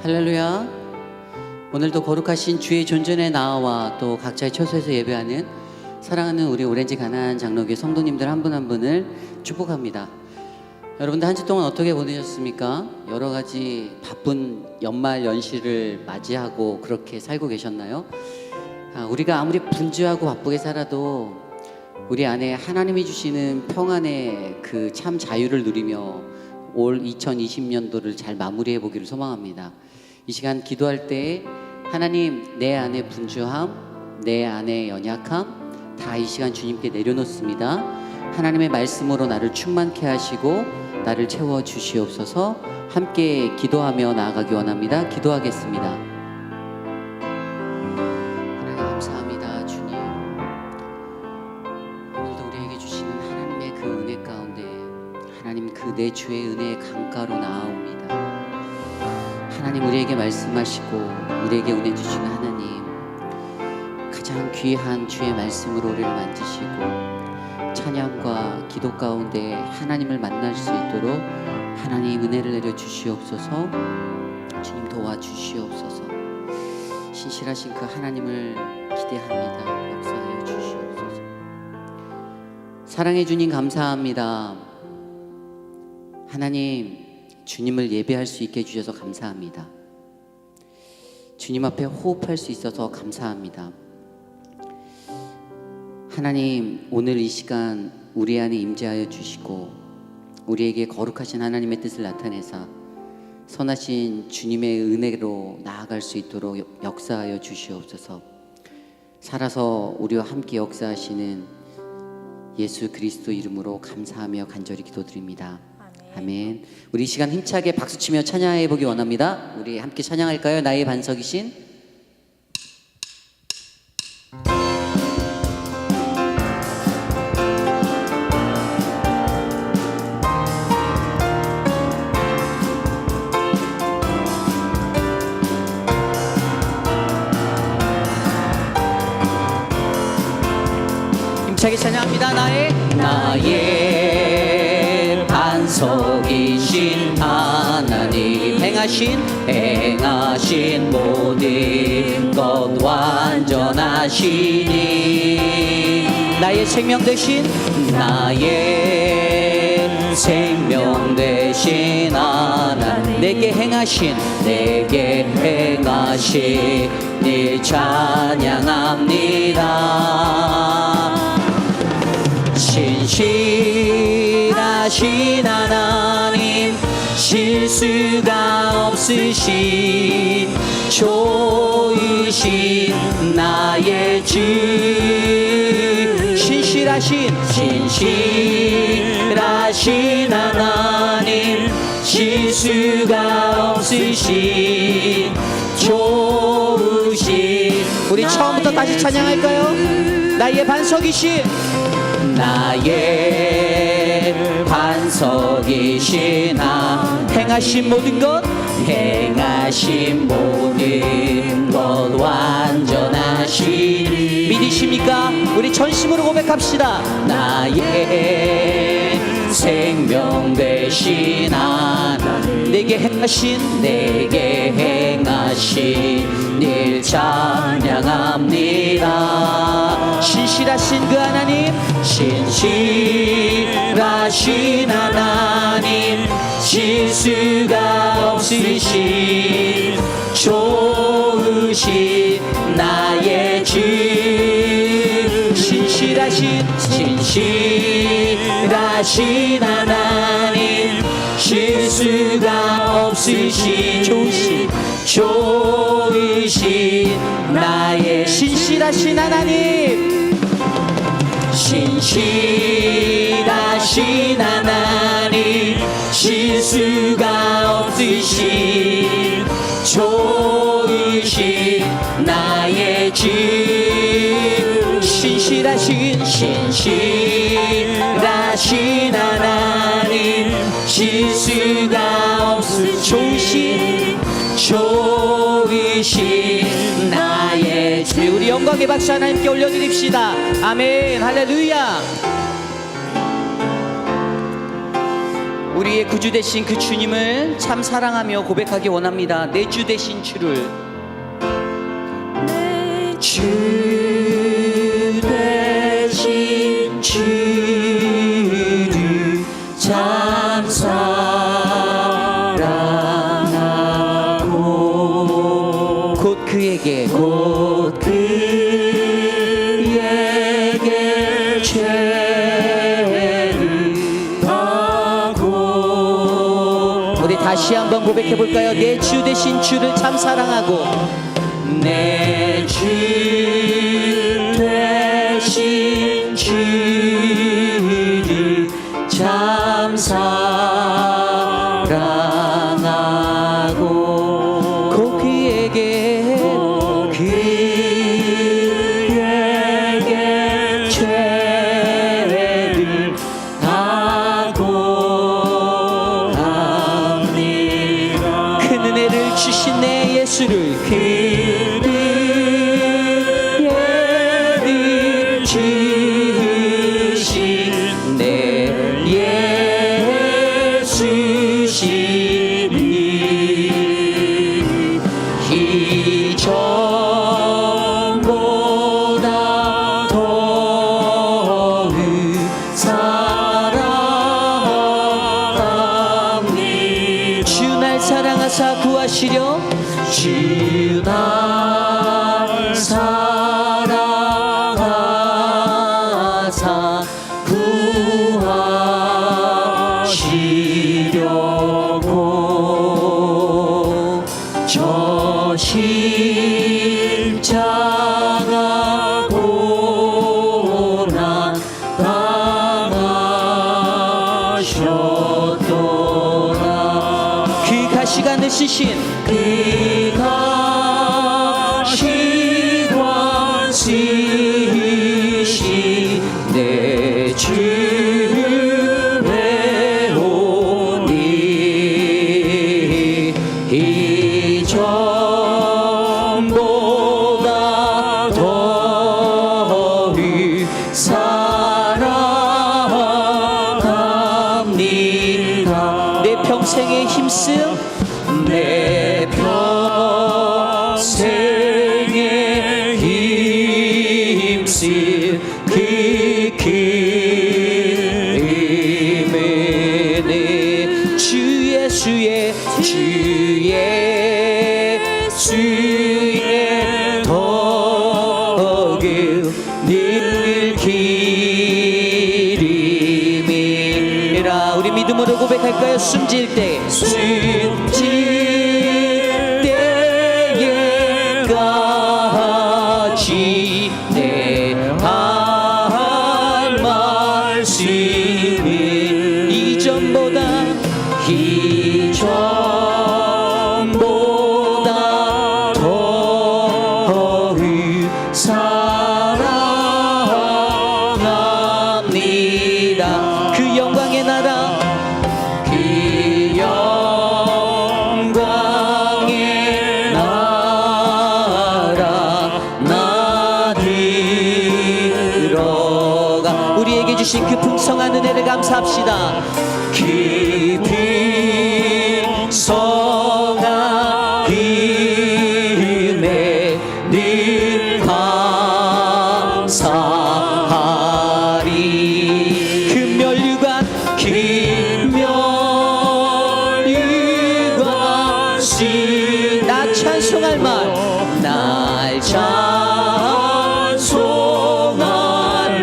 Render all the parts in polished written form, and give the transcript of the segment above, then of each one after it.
할렐루야. 오늘도 거룩하신 주의 존전의 나와 또 각자의 처소에서 예배하는 사랑하는 우리 오렌지 가나안 장로교회 성도님들 한 분 한 분을 축복합니다. 여러분들 한 주 동안 어떻게 보내셨습니까? 여러 가지 바쁜 연말 연시를 맞이하고 그렇게 살고 계셨나요? 우리가 아무리 분주하고 바쁘게 살아도 우리 안에 하나님이 주시는 평안의 그 참 자유를 누리며 올 2020년도를 잘 마무리해 보기를 소망합니다. 이 시간 기도할 때 하나님, 내 안에 분주함, 내 안에 연약함 다 이 시간 주님께 내려놓습니다. 하나님의 말씀으로 나를 충만케 하시고 나를 채워 주시옵소서. 함께 기도하며 나아가기 원합니다. 기도하겠습니다. 하나님 감사합니다. 주님, 오늘도 우리에게 주시는 하나님의 그 은혜 가운데 하나님 그 내 주의 은혜의 강가로 나아옵니다. 하나님, 우리에게 말씀하시고 우리에게 은혜 주시는 하나님, 가장 귀한 주의 말씀으로 우리를 만지시고 찬양과 기도 가운데 하나님을 만날 수 있도록 하나님 은혜를 내려 주시옵소서. 주님 도와주시옵소서. 신실하신 그 하나님을 기대합니다. 역사하여 주시옵소서. 사랑해 주님 감사합니다. 하나님, 주님을 예배할 수 있게 해주셔서 감사합니다. 주님 앞에 호흡할 수 있어서 감사합니다. 하나님, 오늘 이 시간 우리 안에 임재하여 주시고 우리에게 거룩하신 하나님의 뜻을 나타내사 선하신 주님의 은혜로 나아갈 수 있도록 역사하여 주시옵소서. 살아서 우리와 함께 역사하시는 예수 그리스도 이름으로 감사하며 간절히 기도드립니다. 아멘. 우리 이 시간 힘차게 박수치며 찬양해 보기 원합니다. 우리 함께 찬양할까요? 나의 반석이신 힘차게 찬양합니다. 나의 반석이신 하나님, 행하신 모든 것 완전하시니 나의 생명 되신 하나님, 내게 행하신 일 찬양합니다. 신실하신 하나님, 실수가 없으신 좋으신 나의 주, 신실하신 하나님, 실수가 없으신 좋으신, 우리 처음부터 다시 찬양할까요? 나의 반석이신 행하신 모든 것 완전하시니 믿으십니까? 우리 전심으로 고백합시다. 나의 생명 되신 하나님, 내게 행하신 일 찬양합니다. 신실하신 그 하나님, 신실하신 하나님, 실수가 없으신 좋으신 나의 주, 신실하신 하나님, 실수가 없으신 좋으신 나의 신실하신 하나님, 신실하신 하나님, 실수가 없으신 좋으신 나의 주, 신실하신 하나님, 실수가 없으신 좋으신 나의 주. 우리 영광의 박수 하나님께 올려드립시다. 아멘. 할렐루야. 우리의 구주 되신 그 주님을 참 사랑하며 고백하기 원합니다. 내 주 되신 주를, 내 주 되신 주를 참 사랑하고 곧 그에게 죄를 하고. 우리 다시 한번 고백해 볼까요? 내 주 되신 주를 참 사랑하고, 내 주 되신 주를 참 사랑하고 곧 그에게 죄를 하고 합니다. 큰 은혜를 주신 내 예수를, 이전보다 더욱 사랑합니다. 주 날 사랑하사 구하시려, 주 날 사랑하사 구하시려고 저 십자가 고난 당하셨도다. 그 가시가 느시신, 그 가시가 쓰신 내 주 배우니 이전보다 더욱 사랑합니다. 내 평생에 힘쓰, 내 평생에 힘쓰 그 기쁨에 주 예수의 덕을 늘 기림이라. 우리 믿음으로 고백할까요? 숨질 때에 까지 내 할 말씀이 이전보다 더욱 사랑합니다. 그 영광의 나라, 그 영광의 나라 나 들어가. 우리에게 주신 그 풍성한 은혜를 감사합시다. 그 풍성한 은혜 늘 감사하리. 금면류관 나 찬송할 말, 날 찬송할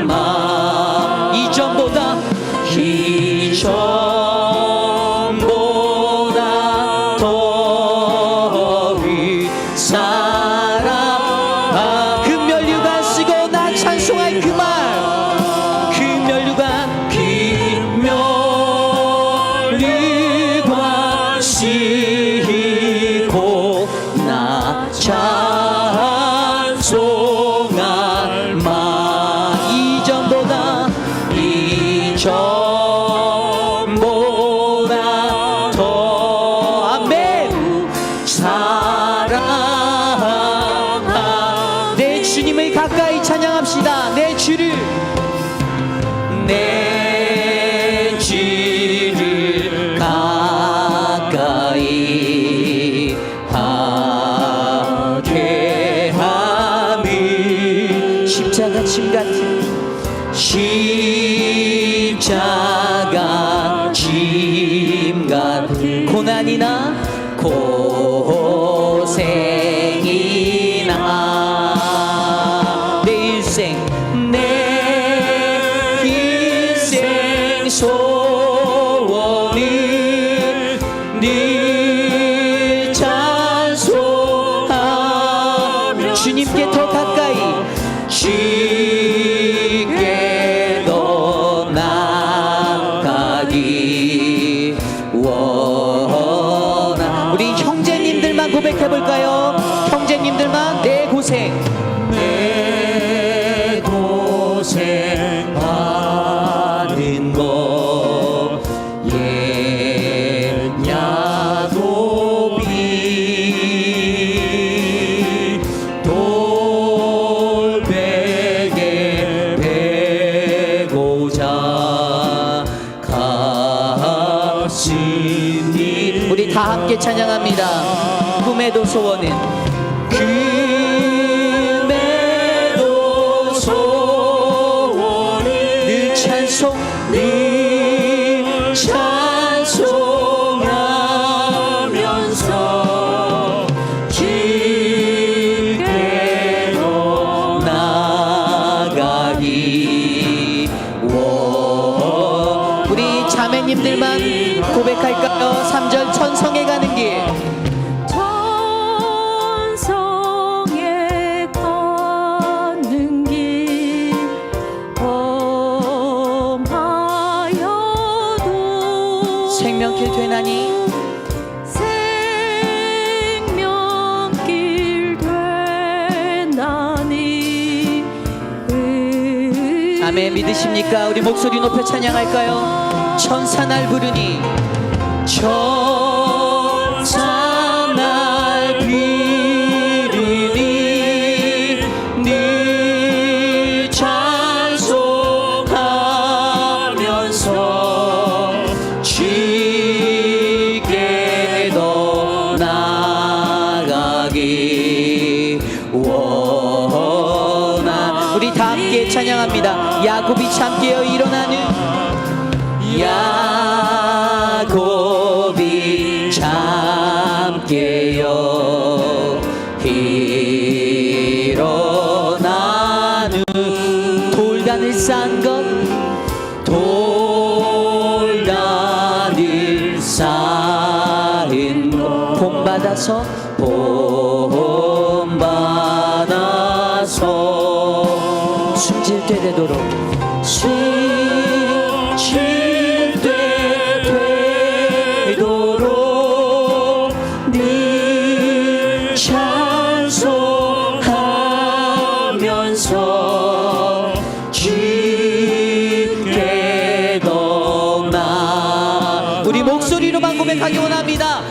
말. 이전보다 더욱 사랑. 금면류관 쓰고 나 찬송할 그 말, 금면류관 쓰고 나 찬송할 말. 이전보다 고생이나 고생이나 내 일생 소원이 늘 찬송하며 주님께 더 가까이 주께 더 나가기 원하. 우리 형제님들만 고백해볼까요? 형제님들만 내 고생 받은 거 옛 야곱이 돌베개 베고자 가시니. 우리 다 함께 찬양합니다. 꿈에도 소원은 꿈에도 소원은 늘 찬송하면서 주께로 나가기 원. 우리 자매님들만 고백할까요? 3절 천성에 가는 길. 천성에 가는 길 험하여도 생명길 되나니 생명길 되나니. 아멘. 믿으십니까? 우리 목소리 높여 찬양할까요? 천사 날 부르니 천사 날 부르니 늘 찬송하면서 주께 더 나가기 원하. 우리 다 함께 찬양합니다. 야곱이 참깨어 일어나는 야곱이 참깨어 일어나는 돌단을 쌓은 것 돌단을 쌓은 것 본받아서 숨질 때 되도록 숨질 때 되도록 늘 찬송하면서 주께 더 나. 우리 목소리로만 고백하기 원합니다.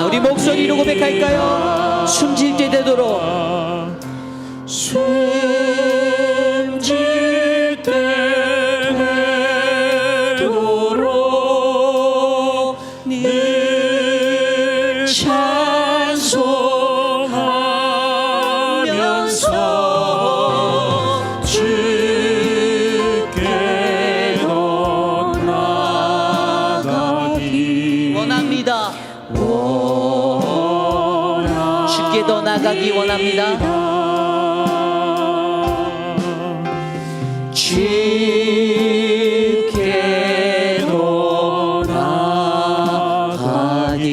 우리 목소리로 고백할까요? 숨질 때 되도록 숨질 때 되도록 늘 찬송하면서 주께 더 나가기 원합니다. 주께 더 나가기 원합니다. 주께 더 나가기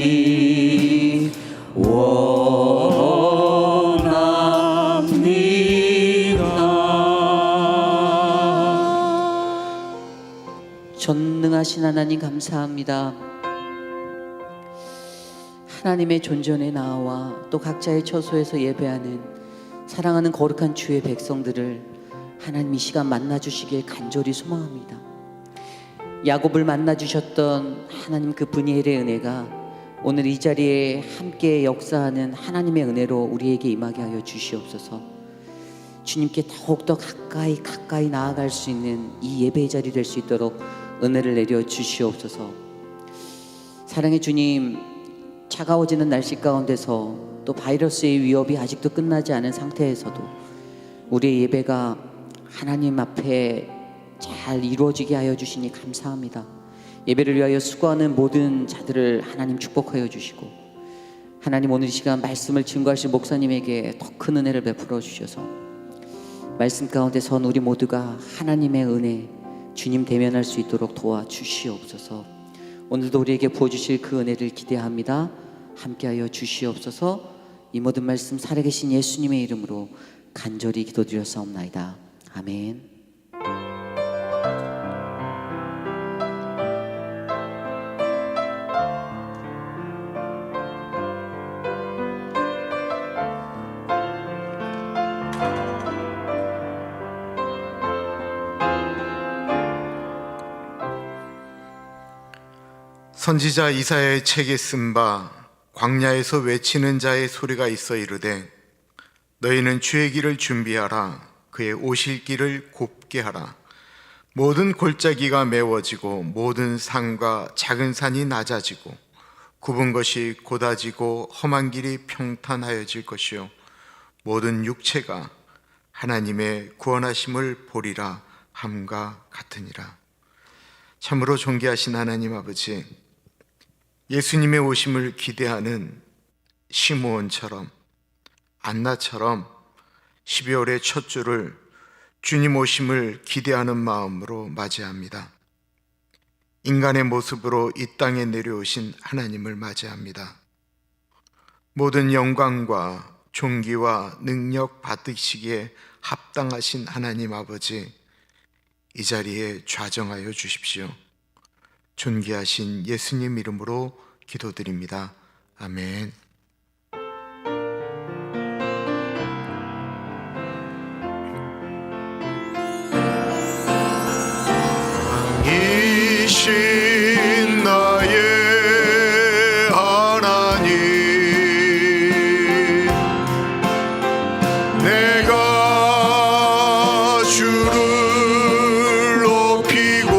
원합니다. 전능하신 하나님 감사합니다. 하나님의 존전에 나와 또 각자의 처소에서 예배하는 사랑하는 거룩한 주의 백성들을 하나님 이 시간 만나주시길 간절히 소망합니다. 야곱을 만나주셨던 하나님 그 분이엘의 은혜가 오늘 이 자리에 함께 역사하는 하나님의 은혜로 우리에게 임하게 하여 주시옵소서. 주님께 더욱더 가까이 나아갈 수 있는 이 예배의 자리 될 수 있도록 은혜를 내려 주시옵소서. 사랑의 주님, 차가워지는 날씨 가운데서 또 바이러스의 위협이 아직도 끝나지 않은 상태에서도 우리의 예배가 하나님 앞에 잘 이루어지게 하여 주시니 감사합니다. 예배를 위하여 수고하는 모든 자들을 하나님 축복하여 주시고, 하나님 오늘 이 시간 말씀을 증거하실 목사님에게 더 큰 은혜를 베풀어 주셔서 말씀 가운데 선 우리 모두가 하나님의 은혜, 주님 대면할 수 있도록 도와주시옵소서. 오늘도 우리에게 부어주실 그 은혜를 기대합니다. 함께하여 주시옵소서. 이 모든 말씀 살아계신 예수님의 이름으로 간절히 기도드렸사옵나이다. 아멘. 선지자 이사야의 책에 쓴 바 광야에서 외치는 자의 소리가 있어 이르되 너희는 주의 길을 준비하라. 그의 오실 길을 곱게 하라. 모든 골짜기가 메워지고 모든 산과 작은 산이 낮아지고 굽은 것이 곧아지고 험한 길이 평탄하여질 것이요 모든 육체가 하나님의 구원하심을 보리라 함과 같으니라. 참으로 존귀하신 하나님 아버지, 예수님의 오심을 기대하는 시므온처럼, 안나처럼 12월의 첫 주를 주님 오심을 기대하는 마음으로 맞이합니다. 인간의 모습으로 이 땅에 내려오신 하나님을 맞이합니다. 모든 영광과 존귀와 능력 받으시기에 합당하신 하나님 아버지, 이 자리에 좌정하여 주십시오. 존귀하신 예수님 이름으로 기도드립니다. 아멘. 이신 나의 하나님, 내가 주를 높이고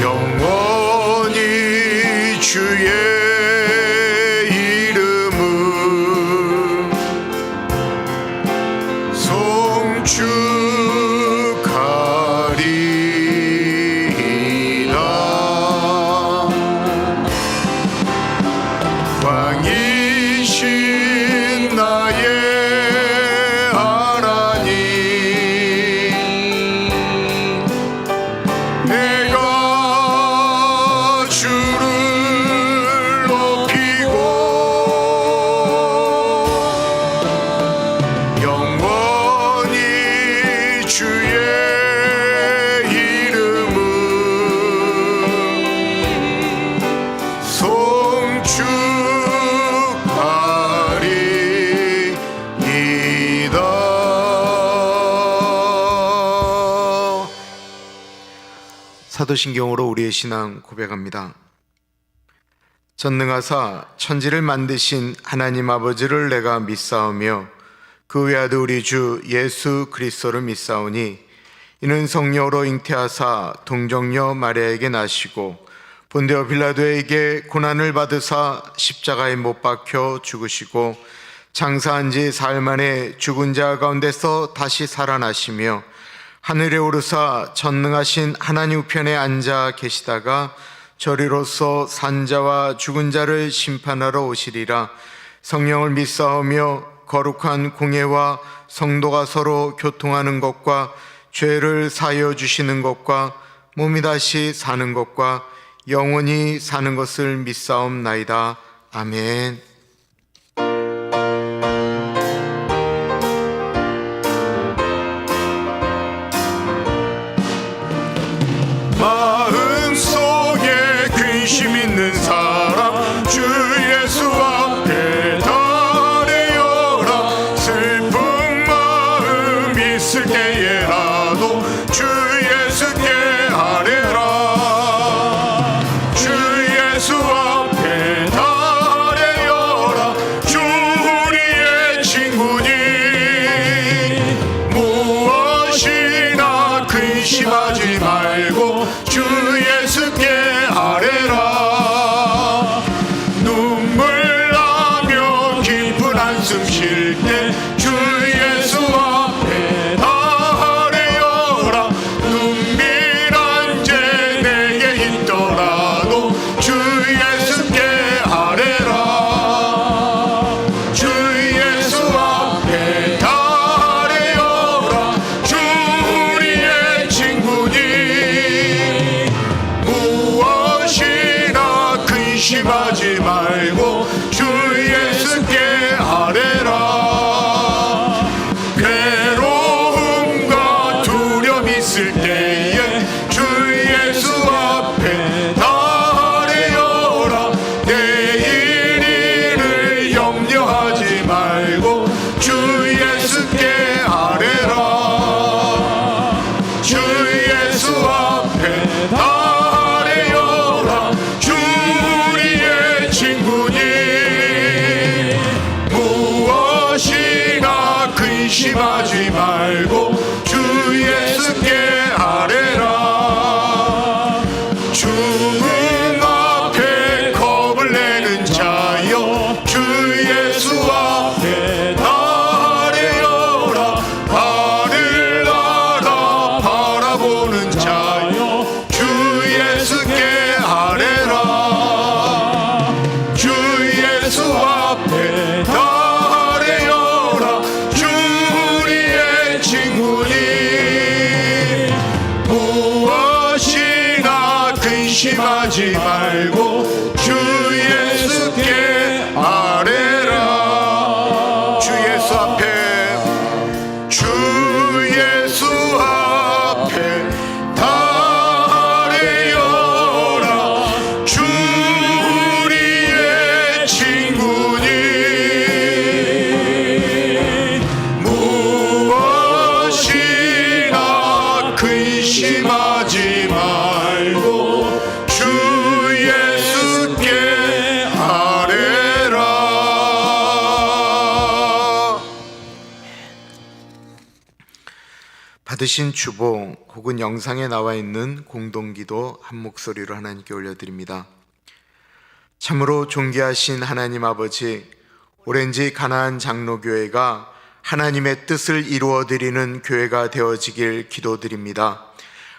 영원히 주의 이름을 송축하리이다. 왕이신 나의 하나님, 내가 주를 높이고 영원히 주의 이름을 송축하리이다. 사도신경으로 우리의 신앙 고백합니다. 전능하사 천지를 만드신 하나님 아버지를 내가 믿사오며 그 외아들 우리 주 예수 그리스도를 믿사오니 이는 성령으로 잉태하사 동정녀 마리아에게 나시고 본디오 빌라도에게 고난을 받으사 십자가에 못 박혀 죽으시고 장사한 지 사흘 만에 죽은 자 가운데서 다시 살아나시며 하늘에 오르사 전능하신 하나님 우편에 앉아 계시다가 저리로서 산자와 죽은 자를 심판하러 오시리라. 성령을 믿사오며 거룩한 공예와 성도가 서로 교통하는 것과 죄를 사하여 주시는 것과 몸이 다시 사는 것과 영원히 사는 것을 믿사옵나이다. 아멘. 마음속에 근심 있는 사람 주 예수 앞에 달려라. 슬픈 마음 있을 때에라도 주 예수께 아뢰라. 주 예수 앞에 달려라. 있을 때에 주 예수 앞에 아뢰어라. 내일 일을 염려하지 말고 주 예수께 아뢰라. 주 예수 앞에 아뢰어라. 주 우리의 친구니 무엇이나 근심하지 말고 주 예수께 아뢰라. 죽음 앞에 겁을 내는 자여 주 예수 앞에 아뢰어라. 하늘 나라 바라보는 자여 주 예수께 아뢰라. 주 예수 앞에 아뢰어라. 주 우리의 친구니 무엇이나 근심하지 말고 주 예수께 아뢰라. 주 예수 앞에 주 예수 앞에 아뢰어라. 주 우리의 친구니 무엇이나 근심하지 말고 주 예수께 아뢰라. 받으신 주보 혹은 영상에 나와 있는 공동기도 한 목소리로 하나님께 올려드립니다. 참으로 존귀하신 하나님 아버지, 오렌지 가나안 장로교회가 하나님의 뜻을 이루어드리는 교회가 되어지길 기도드립니다.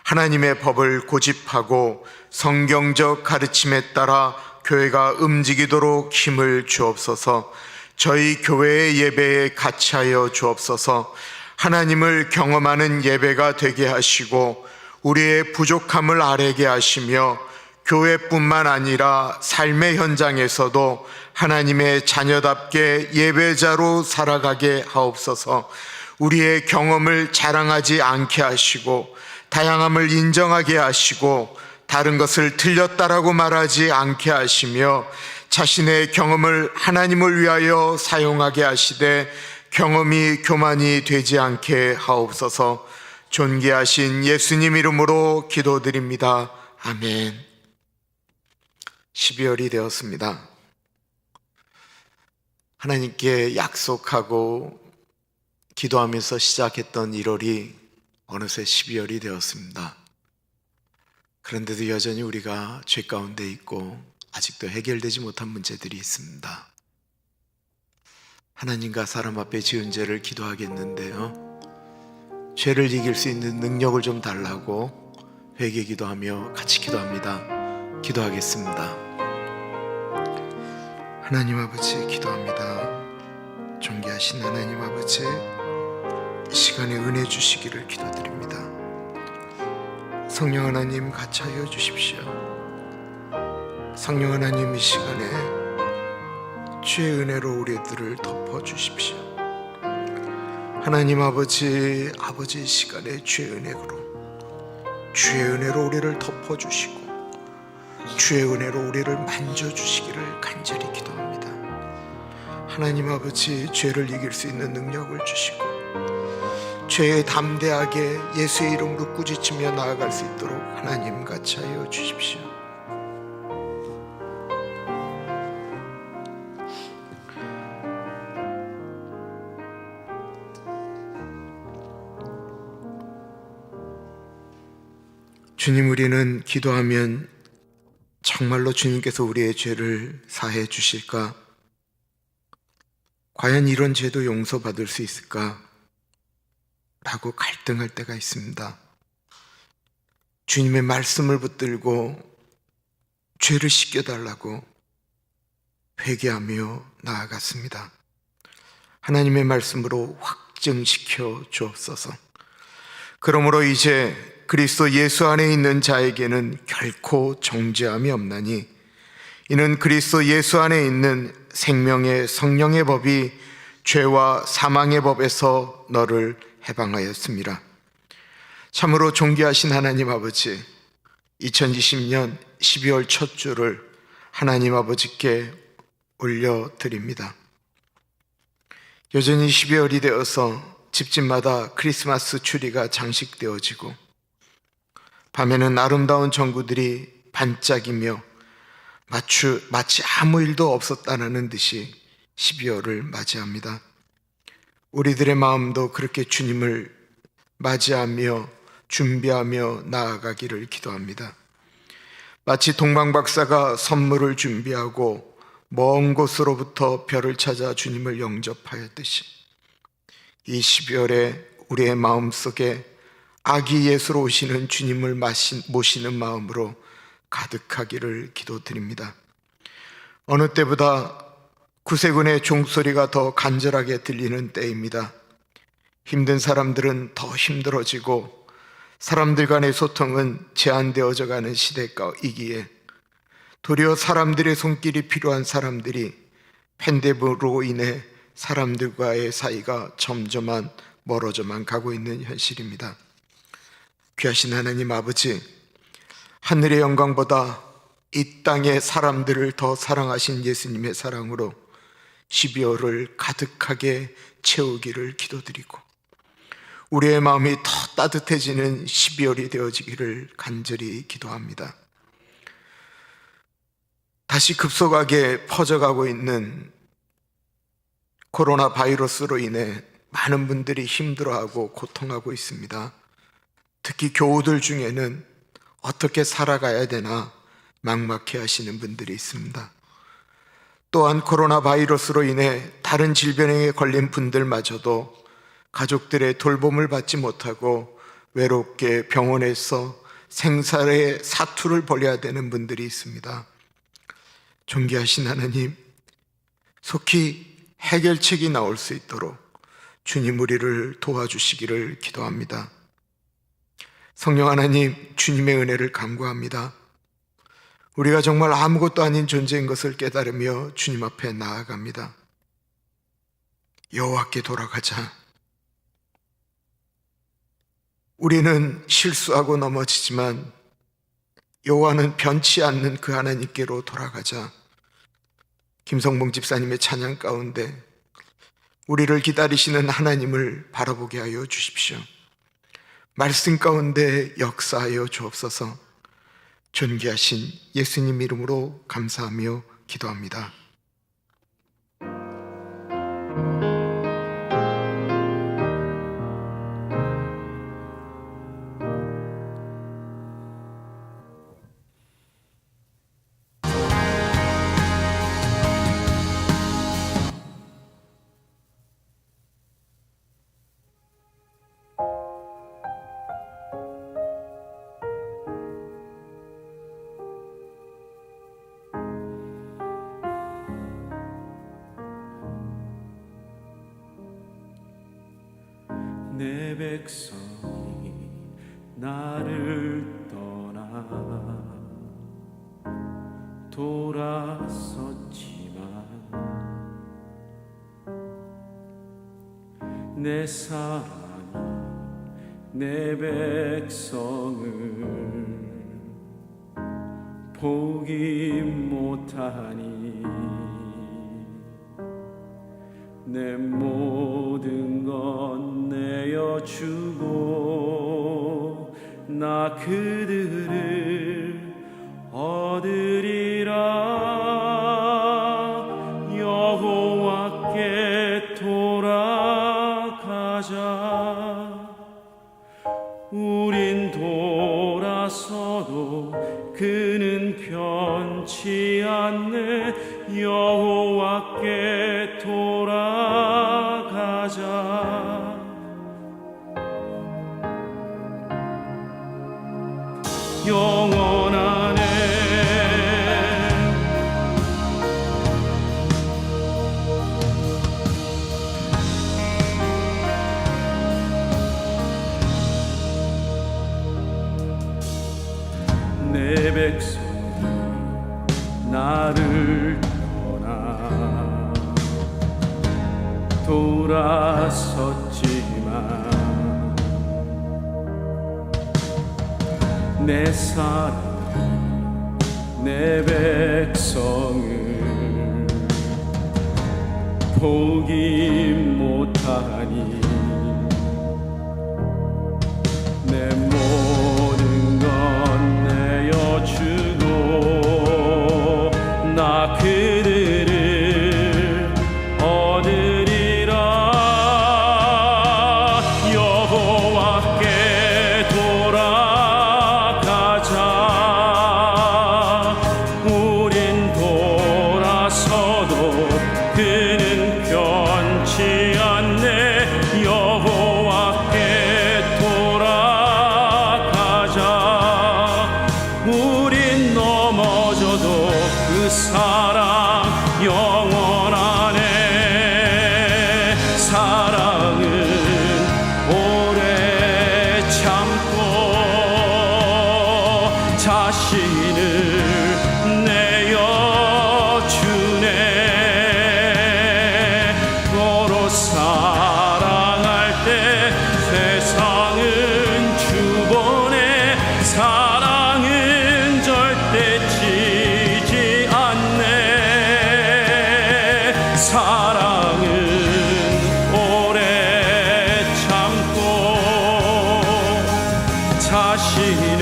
하나님의 법을 고집하고 성경적 가르침에 따라 교회가 움직이도록 힘을 주옵소서. 저희 교회의 예배에 같이하여 주옵소서. 하나님을 경험하는 예배가 되게 하시고 우리의 부족함을 아뢰게 하시며 교회뿐만 아니라 삶의 현장에서도 하나님의 자녀답게 예배자로 살아가게 하옵소서. 우리의 경험을 자랑하지 않게 하시고 다양함을 인정하게 하시고 다른 것을 틀렸다라고 말하지 않게 하시며 자신의 경험을 하나님을 위하여 사용하게 하시되 경험이 교만이 되지 않게 하옵소서. 존귀하신 예수님 이름으로 기도드립니다. 아멘. 12월이 되었습니다. 하나님께 약속하고 기도하면서 시작했던 1월이 어느새 12월이 되었습니다. 그런데도 여전히 우리가 죄 가운데 있고 아직도 해결되지 못한 문제들이 있습니다. 하나님과 사람 앞에 지은 죄를 기도하겠는데요, 죄를 이길 수 있는 능력을 좀 달라고 회개 기도하며 같이 기도합니다. 기도하겠습니다. 하나님 아버지 기도합니다. 존귀하신 하나님 아버지, 이 시간에 은혜 주시기를 기도드립니다. 성령 하나님 같이하여 주십시오. 성령 하나님 이 시간에 주의 은혜로 우리들을 덮어주십시오. 하나님 아버지 이 시간에 주의 은혜로 우리를 덮어주시고 주의 은혜로 우리를 만져주시기를 간절히 기도합니다. 하나님 아버지, 죄를 이길 수 있는 능력을 주시고 죄에 담대하게 예수의 이름으로 꾸짖으며 나아갈 수 있도록 하나님 같이 하여 주십시오. 주님, 우리는 기도하면 정말로 주님께서 우리의 죄를 사해 주실까? 과연 이런 죄도 용서받을 수 있을까? 라고 갈등할 때가 있습니다. 주님의 말씀을 붙들고 죄를 씻겨달라고 회개하며 나아갔습니다. 하나님의 말씀으로 확증시켜 주옵소서. 그러므로 이제 그리스도 예수 안에 있는 자에게는 결코 정죄함이 없나니 이는 그리스도 예수 안에 있는 생명의 성령의 법이 죄와 사망의 법에서 너를 해방하였습니다. 참으로 존귀하신 하나님 아버지, 2020년 12월 첫 주를 하나님 아버지께 올려드립니다. 여전히 12월이 되어서 집집마다 크리스마스 추리가 장식되어지고, 밤에는 아름다운 전구들이 반짝이며 마치 아무 일도 없었다는 듯이 12월을 맞이합니다. 우리들의 마음도 그렇게 주님을 맞이하며 준비하며 나아가기를 기도합니다. 마치 동방박사가 선물을 준비하고 먼 곳으로부터 별을 찾아 주님을 영접하였듯이, 이 12월에 우리의 마음속에 아기 예수로 오시는 주님을 모시는 마음으로 가득하기를 기도드립니다. 어느 때보다 구세군의 종소리가 더 간절하게 들리는 때입니다. 힘든 사람들은 더 힘들어지고 사람들 간의 소통은 제한되어져 가는 시대이기에, 도리어 사람들의 손길이 필요한 사람들이 팬데믹으로 인해 사람들과의 사이가 점점 멀어져만 가고 있는 현실입니다. 귀하신 하나님 아버지, 하늘의 영광보다 이 땅의 사람들을 더 사랑하신 예수님의 사랑으로 12월을 가득하게 채우기를 기도드리고, 우리의 마음이 더 따뜻해지는 12월이 되어지기를 간절히 기도합니다. 다시 급속하게 퍼져가고 있는 코로나 바이러스로 인해 많은 분들이 힘들어하고 고통하고 있습니다. 특히 교우들 중에는 어떻게 살아가야 되나 막막해 하시는 분들이 있습니다. 또한 코로나 바이러스로 인해 다른 질병에 걸린 분들마저도 가족들의 돌봄을 받지 못하고 외롭게 병원에서 생사의 사투를 벌여야 되는 분들이 있습니다. 존귀하신 하나님, 속히 해결책이 나올 수 있도록 주님 우리를 도와주시기를 기도합니다. 성령 하나님, 주님의 은혜를 간구합니다. 우리가 정말 아무것도 아닌 존재인 것을 깨달으며 주님 앞에 나아갑니다. 여호와께 돌아가자. 우리는 실수하고 넘어지지만 여호와는 변치 않는 그 하나님께로 돌아가자. 김성봉 집사님의 찬양 가운데 우리를 기다리시는 하나님을 바라보게 하여 주십시오. 말씀 가운데 역사하여 주옵소서. 존귀하신 예수님 이름으로 감사하며 기도합니다. 내 백성이 나를 떠나 돌아섰지만 내 사랑이 내 백성을 포기 못하니 내 모든 것 내어주고 나 그들을 얻으리라. 여호와께 돌아가자. 우린 돌아서도 그는 변치 않네. 여호와께 돌아가자. 영원하네. 내 백성이 나를 떠나 돌아섰지만 내 사랑 내 백성을 포기 못하니 내 모든 것 내어주고 나 그들을 얻으리라. 여호와께 돌아가자. 우린 돌아서도 그는 변치 않네. 여호와께 돌아가자. 우린 넘어져도 그 사랑 영원하네. 사랑은 오래 참고 자신을 내어주네. 너로 사랑할 때 세상은 주보네. 사랑은 절대 지지 않네. 사랑은 오래 참고 자신을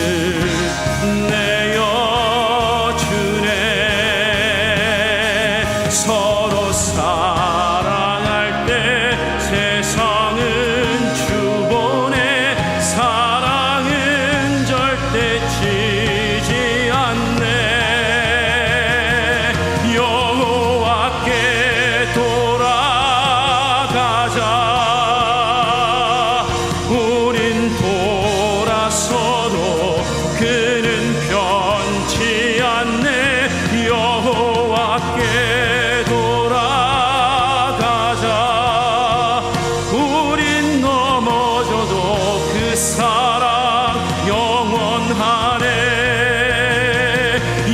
내어주네. 서로 사랑할 때 세상은 주보네. 사랑은 절대 지지 않네. 여호와께 돌아가자. 우린 돌아서도 그는 변치 않네. 여호와께 돌아가자. 우린 넘어져도 그 사랑 영원하네.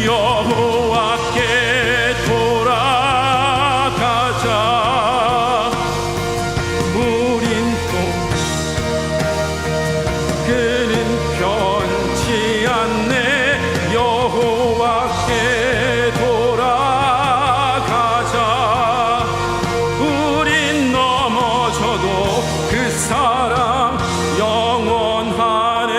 여호와께 돌아가자. 우린 또 그는 변치 않네. 여호와께 돌아가자. 우린 넘어져도 그 사랑 영원하네.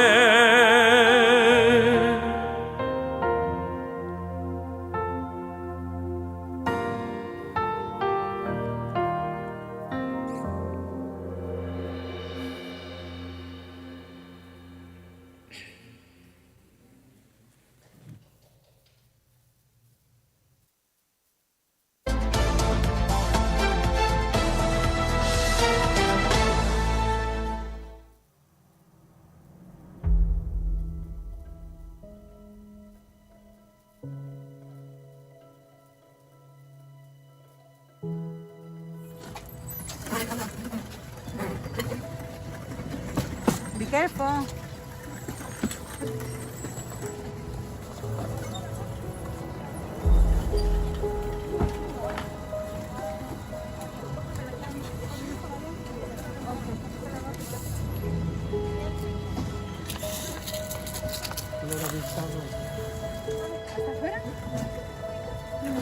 Be careful.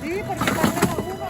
Sí, porque pasa la uva.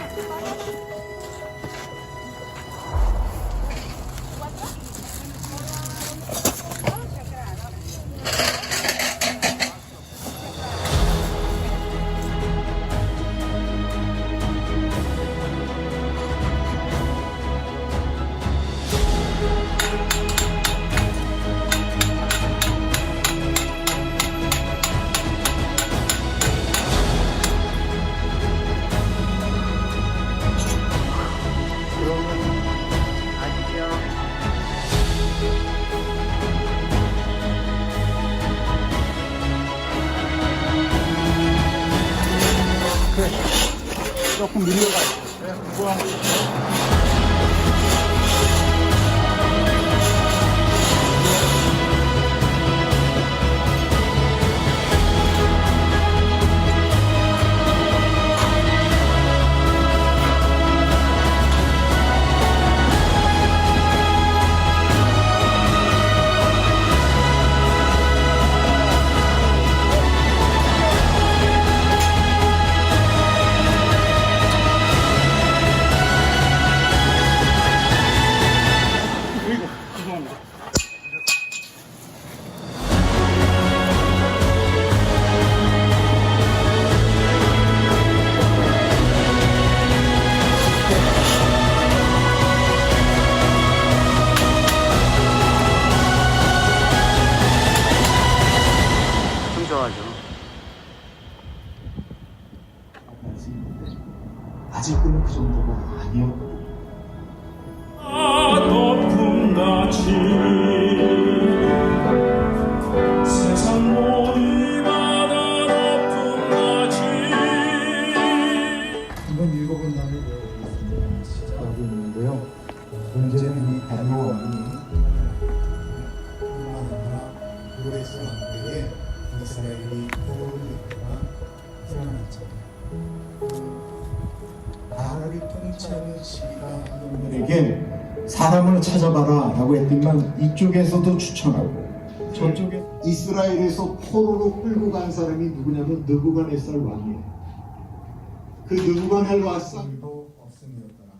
조금 밀려가 있어요. 아니요. 높은 낯이 세상 모두마다 높은 낯이 한번 읽어본 다음에 외워보겠습니다. 시작하고 있는데요. 문제는 이 다니엘왕이 얼마나 노래서 왕국에 이스라엘이 포로를 입다가 살아났잖아요. 나라를 통치하는 시기가 여러분들에게 사람을 찾아봐라 라고 했더니만 이쪽에서도 추천하고 저쪽에 이스라엘에서 포로로 끌고 간 사람이 누구냐면 느부갓네살 왕이에요. 그 느부갓네살 왕도 없음이었더라.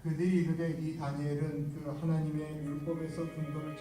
그들이 이르되 이 다니엘은 그 하나님의 율법에서 근거를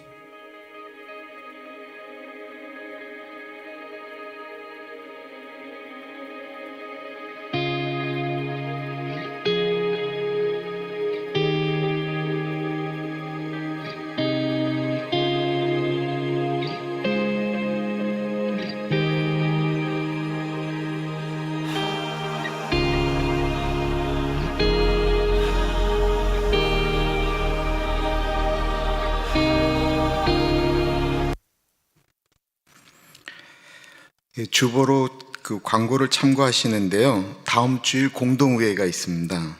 주보로 그 광고를 참고하시는데요. 다음 주일 공동의회가 있습니다.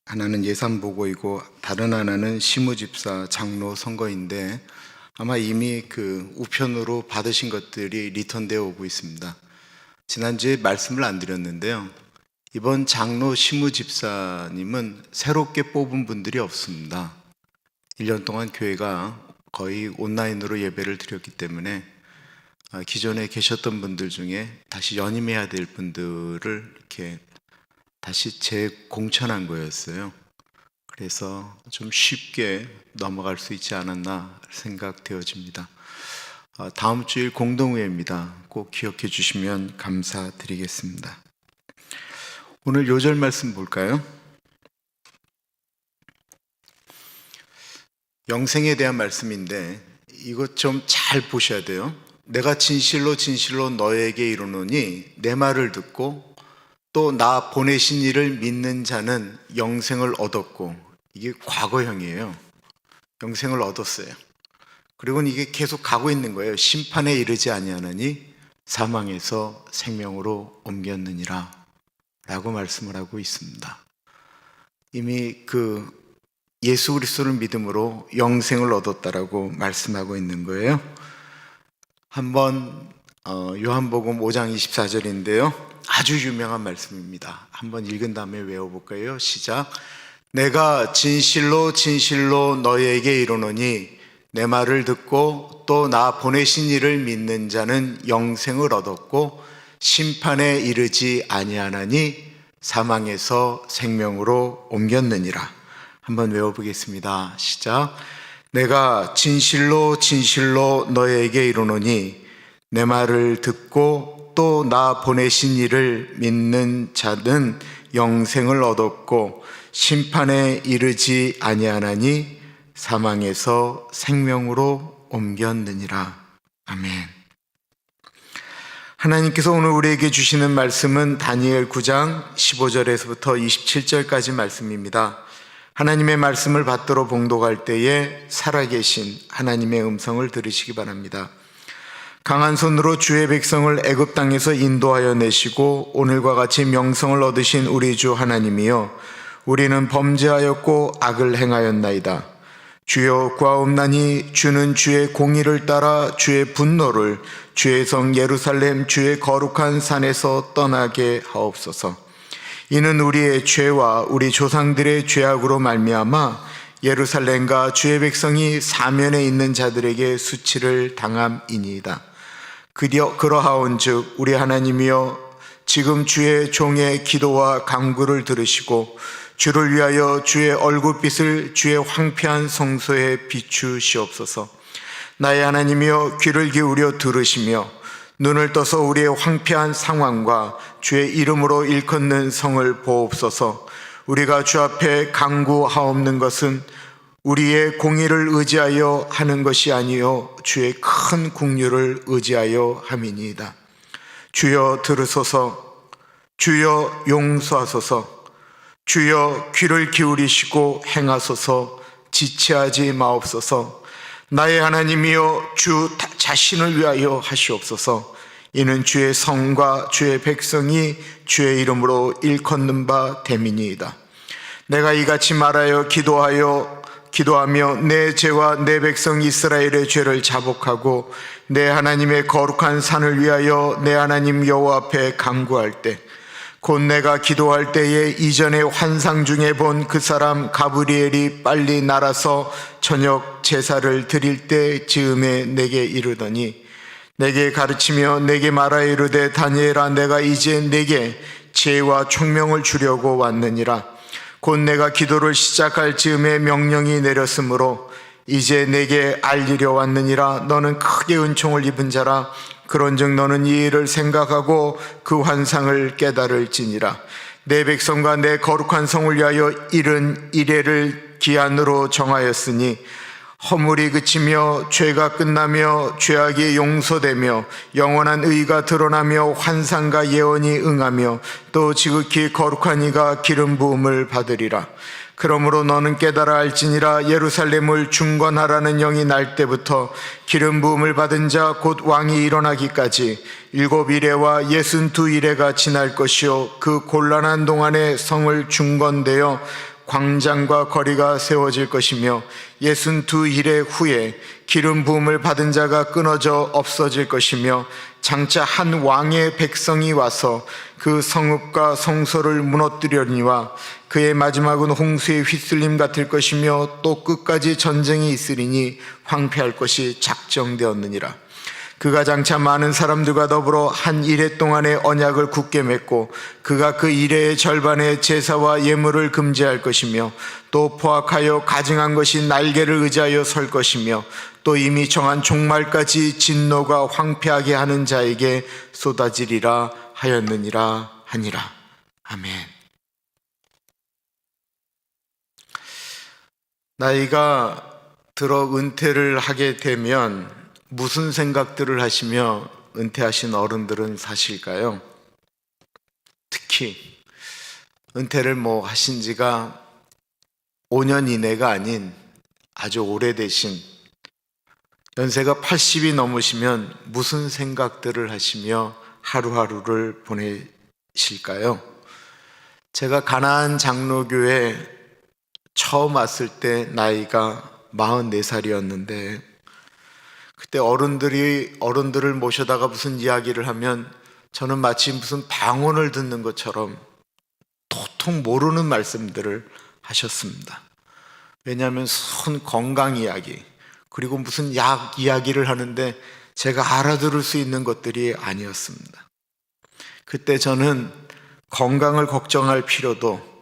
하나는 예산보고이고 다른 하나는 시무집사 장로 선거인데 아마 이미 그 우편으로 받으신 것들이 리턴되어 오고 있습니다. 지난주에 말씀을 안 드렸는데요. 이번 장로 시무집사님은 새롭게 뽑은 분들이 없습니다. 1년 동안 교회가 거의 온라인으로 예배를 드렸기 때문에 기존에 계셨던 분들 중에 다시 연임해야 될 분들을 이렇게 다시 재공천한 거였어요. 그래서 좀 쉽게 넘어갈 수 있지 않았나 생각되어집니다. 다음 주일 공동회입니다. 꼭 기억해 주시면 감사드리겠습니다. 오늘 요절 말씀 볼까요? 영생에 대한 말씀인데 이것 좀 잘 보셔야 돼요. 내가 진실로 진실로 너에게 이르노니 내 말을 듣고 또 나 보내신 이를 믿는 자는 영생을 얻었고, 이게 과거형이에요. 영생을 얻었어요. 그리고 이게 계속 가고 있는 거예요. 심판에 이르지 아니하나니 사망에서 생명으로 옮겼느니라 라고 말씀을 하고 있습니다. 이미 그 예수 그리스도를 믿음으로 영생을 얻었다라고 말씀하고 있는 거예요. 한번 요한복음 5장 24절인데요. 아주 유명한 말씀입니다. 한번 읽은 다음에 외워볼까요? 시작. 내가 진실로 진실로 너희에게 이르노니 내 말을 듣고 또 나 보내신 이를 믿는 자는 영생을 얻었고 심판에 이르지 아니하나니 사망에서 생명으로 옮겼느니라. 한번 외워보겠습니다. 시작. 내가 진실로 진실로 너에게 이르노니 내 말을 듣고 또 나 보내신 이를 믿는 자는 영생을 얻었고 심판에 이르지 아니하나니 사망에서 생명으로 옮겼느니라. 아멘. 하나님께서 오늘 우리에게 주시는 말씀은 다니엘 9장 15절에서부터 27절까지 말씀입니다. 하나님의 말씀을 받들어 봉독할 때에 살아계신 하나님의 음성을 들으시기 바랍니다. 강한 손으로 주의 백성을 애굽 땅에서 인도하여 내시고 오늘과 같이 명성을 얻으신 우리 주 하나님이여, 우리는 범죄하였고 악을 행하였나이다. 주여 구하옵나니 주는 주의 공의를 따라 주의 분노를 주의 성 예루살렘 주의 거룩한 산에서 떠나게 하옵소서. 이는 우리의 죄와 우리 조상들의 죄악으로 말미암아 예루살렘과 주의 백성이 사면에 있는 자들에게 수치를 당함이니이다. 그러하온즉 우리 하나님이여, 지금 주의 종의 기도와 간구를 들으시고 주를 위하여 주의 얼굴빛을 주의 황폐한 성소에 비추시옵소서. 나의 하나님이여, 귀를 기울여 들으시며 눈을 떠서 우리의 황폐한 상황과 주의 이름으로 일컫는 성을 보옵소서. 우리가 주 앞에 간구하옵는 것은 우리의 공의를 의지하여 하는 것이 아니요 주의 큰 긍휼을 의지하여 함이니이다. 주여 들으소서. 주여 용서하소서. 주여 귀를 기울이시고 행하소서. 지체하지 마옵소서. 나의 하나님이여 주 자신을 위하여 하시옵소서. 이는 주의 성과 주의 백성이 주의 이름으로 일컫는 바 됨이니이다. 내가 이같이 말하여 기도하며 내 죄와 내 백성 이스라엘의 죄를 자복하고 내 하나님의 거룩한 산을 위하여 내 하나님 여호와 앞에 간구할 때, 곧 내가 기도할 때에 이전에 환상 중에 본 그 사람 가브리엘이 빨리 날아서 저녁 제사를 드릴 때 즈음에 내게 이르더니, 내게 가르치며 내게 말하여 이르되 다니엘아, 내가 이제 내게 지혜와 총명을 주려고 왔느니라. 곧 내가 기도를 시작할 즈음에 명령이 내렸으므로 이제 내게 알리려 왔느니라. 너는 크게 은총을 입은 자라. 그런즉 너는 이 일을 생각하고 그 환상을 깨달을지니라. 내 백성과 내 거룩한 성을 위하여 이른 이래를 기한으로 정하였으니 허물이 그치며 죄가 끝나며 죄악이 용서되며 영원한 의가 드러나며 환상과 예언이 응하며 또 지극히 거룩한 이가 기름 부음을 받으리라. 그러므로 너는 깨달아 알지니라. 예루살렘을 중건하라는 영이 날 때부터 기름 부음을 받은 자 곧 왕이 일어나기까지 7이레와 62이레가 지날 것이요, 그 곤란한 동안에 성을 중건되어 광장과 거리가 세워질 것이며 62이레 후에 기름 부음을 받은 자가 끊어져 없어질 것이며 장차 한 왕의 백성이 와서 그 성읍과 성소를 무너뜨리려니와 그의 마지막은 홍수의 휘슬림 같을 것이며 또 끝까지 전쟁이 있으리니 황폐할 것이 작정되었느니라. 그가 장차 많은 사람들과 더불어 한 이레 동안의 언약을 굳게 맺고 그가 그 이레의 절반의 제사와 예물을 금지할 것이며 또 포악하여 가증한 것이 날개를 의지하여 설 것이며 또 이미 정한 종말까지 진노가 황폐하게 하는 자에게 쏟아지리라 하였느니라 하니라. 아멘. 나이가 들어 은퇴를 하게 되면 무슨 생각들을 하시며 은퇴하신 어른들은 사실까요? 특히 은퇴를 하신 지가 5년 이내가 아닌 아주 오래되신 연세가 80이 넘으시면 무슨 생각들을 하시며 하루하루를 보내실까요? 제가 가나안 장로교회 처음 왔을 때 나이가 44살이었는데 그때 어른들을 모셔다가 무슨 이야기를 하면 저는 마치 무슨 방언을 듣는 것처럼 도통 모르는 말씀들을 하셨습니다. 왜냐하면 손 건강 이야기 그리고 무슨 약 이야기를 하는데 제가 알아들을 수 있는 것들이 아니었습니다. 그때 저는 건강을 걱정할 필요도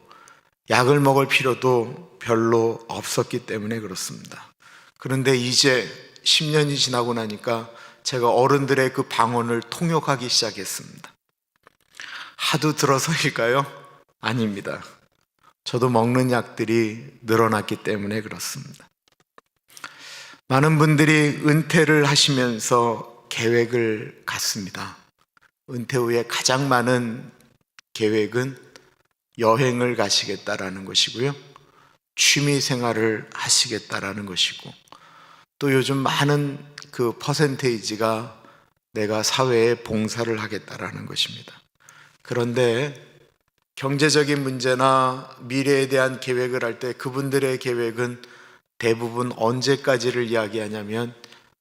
약을 먹을 필요도 별로 없었기 때문에 그렇습니다. 그런데 이제 10년이 지나고 나니까 제가 어른들의 그 방언을 통역하기 시작했습니다. 하도 들어서일까요? 아닙니다. 저도 먹는 약들이 늘어났기 때문에 그렇습니다. 많은 분들이 은퇴를 하시면서 계획을 갖습니다. 은퇴 후에 가장 많은 계획은 여행을 가시겠다라는 것이고요, 취미 생활을 하시겠다라는 것이고, 또 요즘 많은 그 퍼센테이지가 내가 사회에 봉사를 하겠다라는 것입니다. 그런데 경제적인 문제나 미래에 대한 계획을 할 때 그분들의 계획은 대부분 언제까지를 이야기하냐면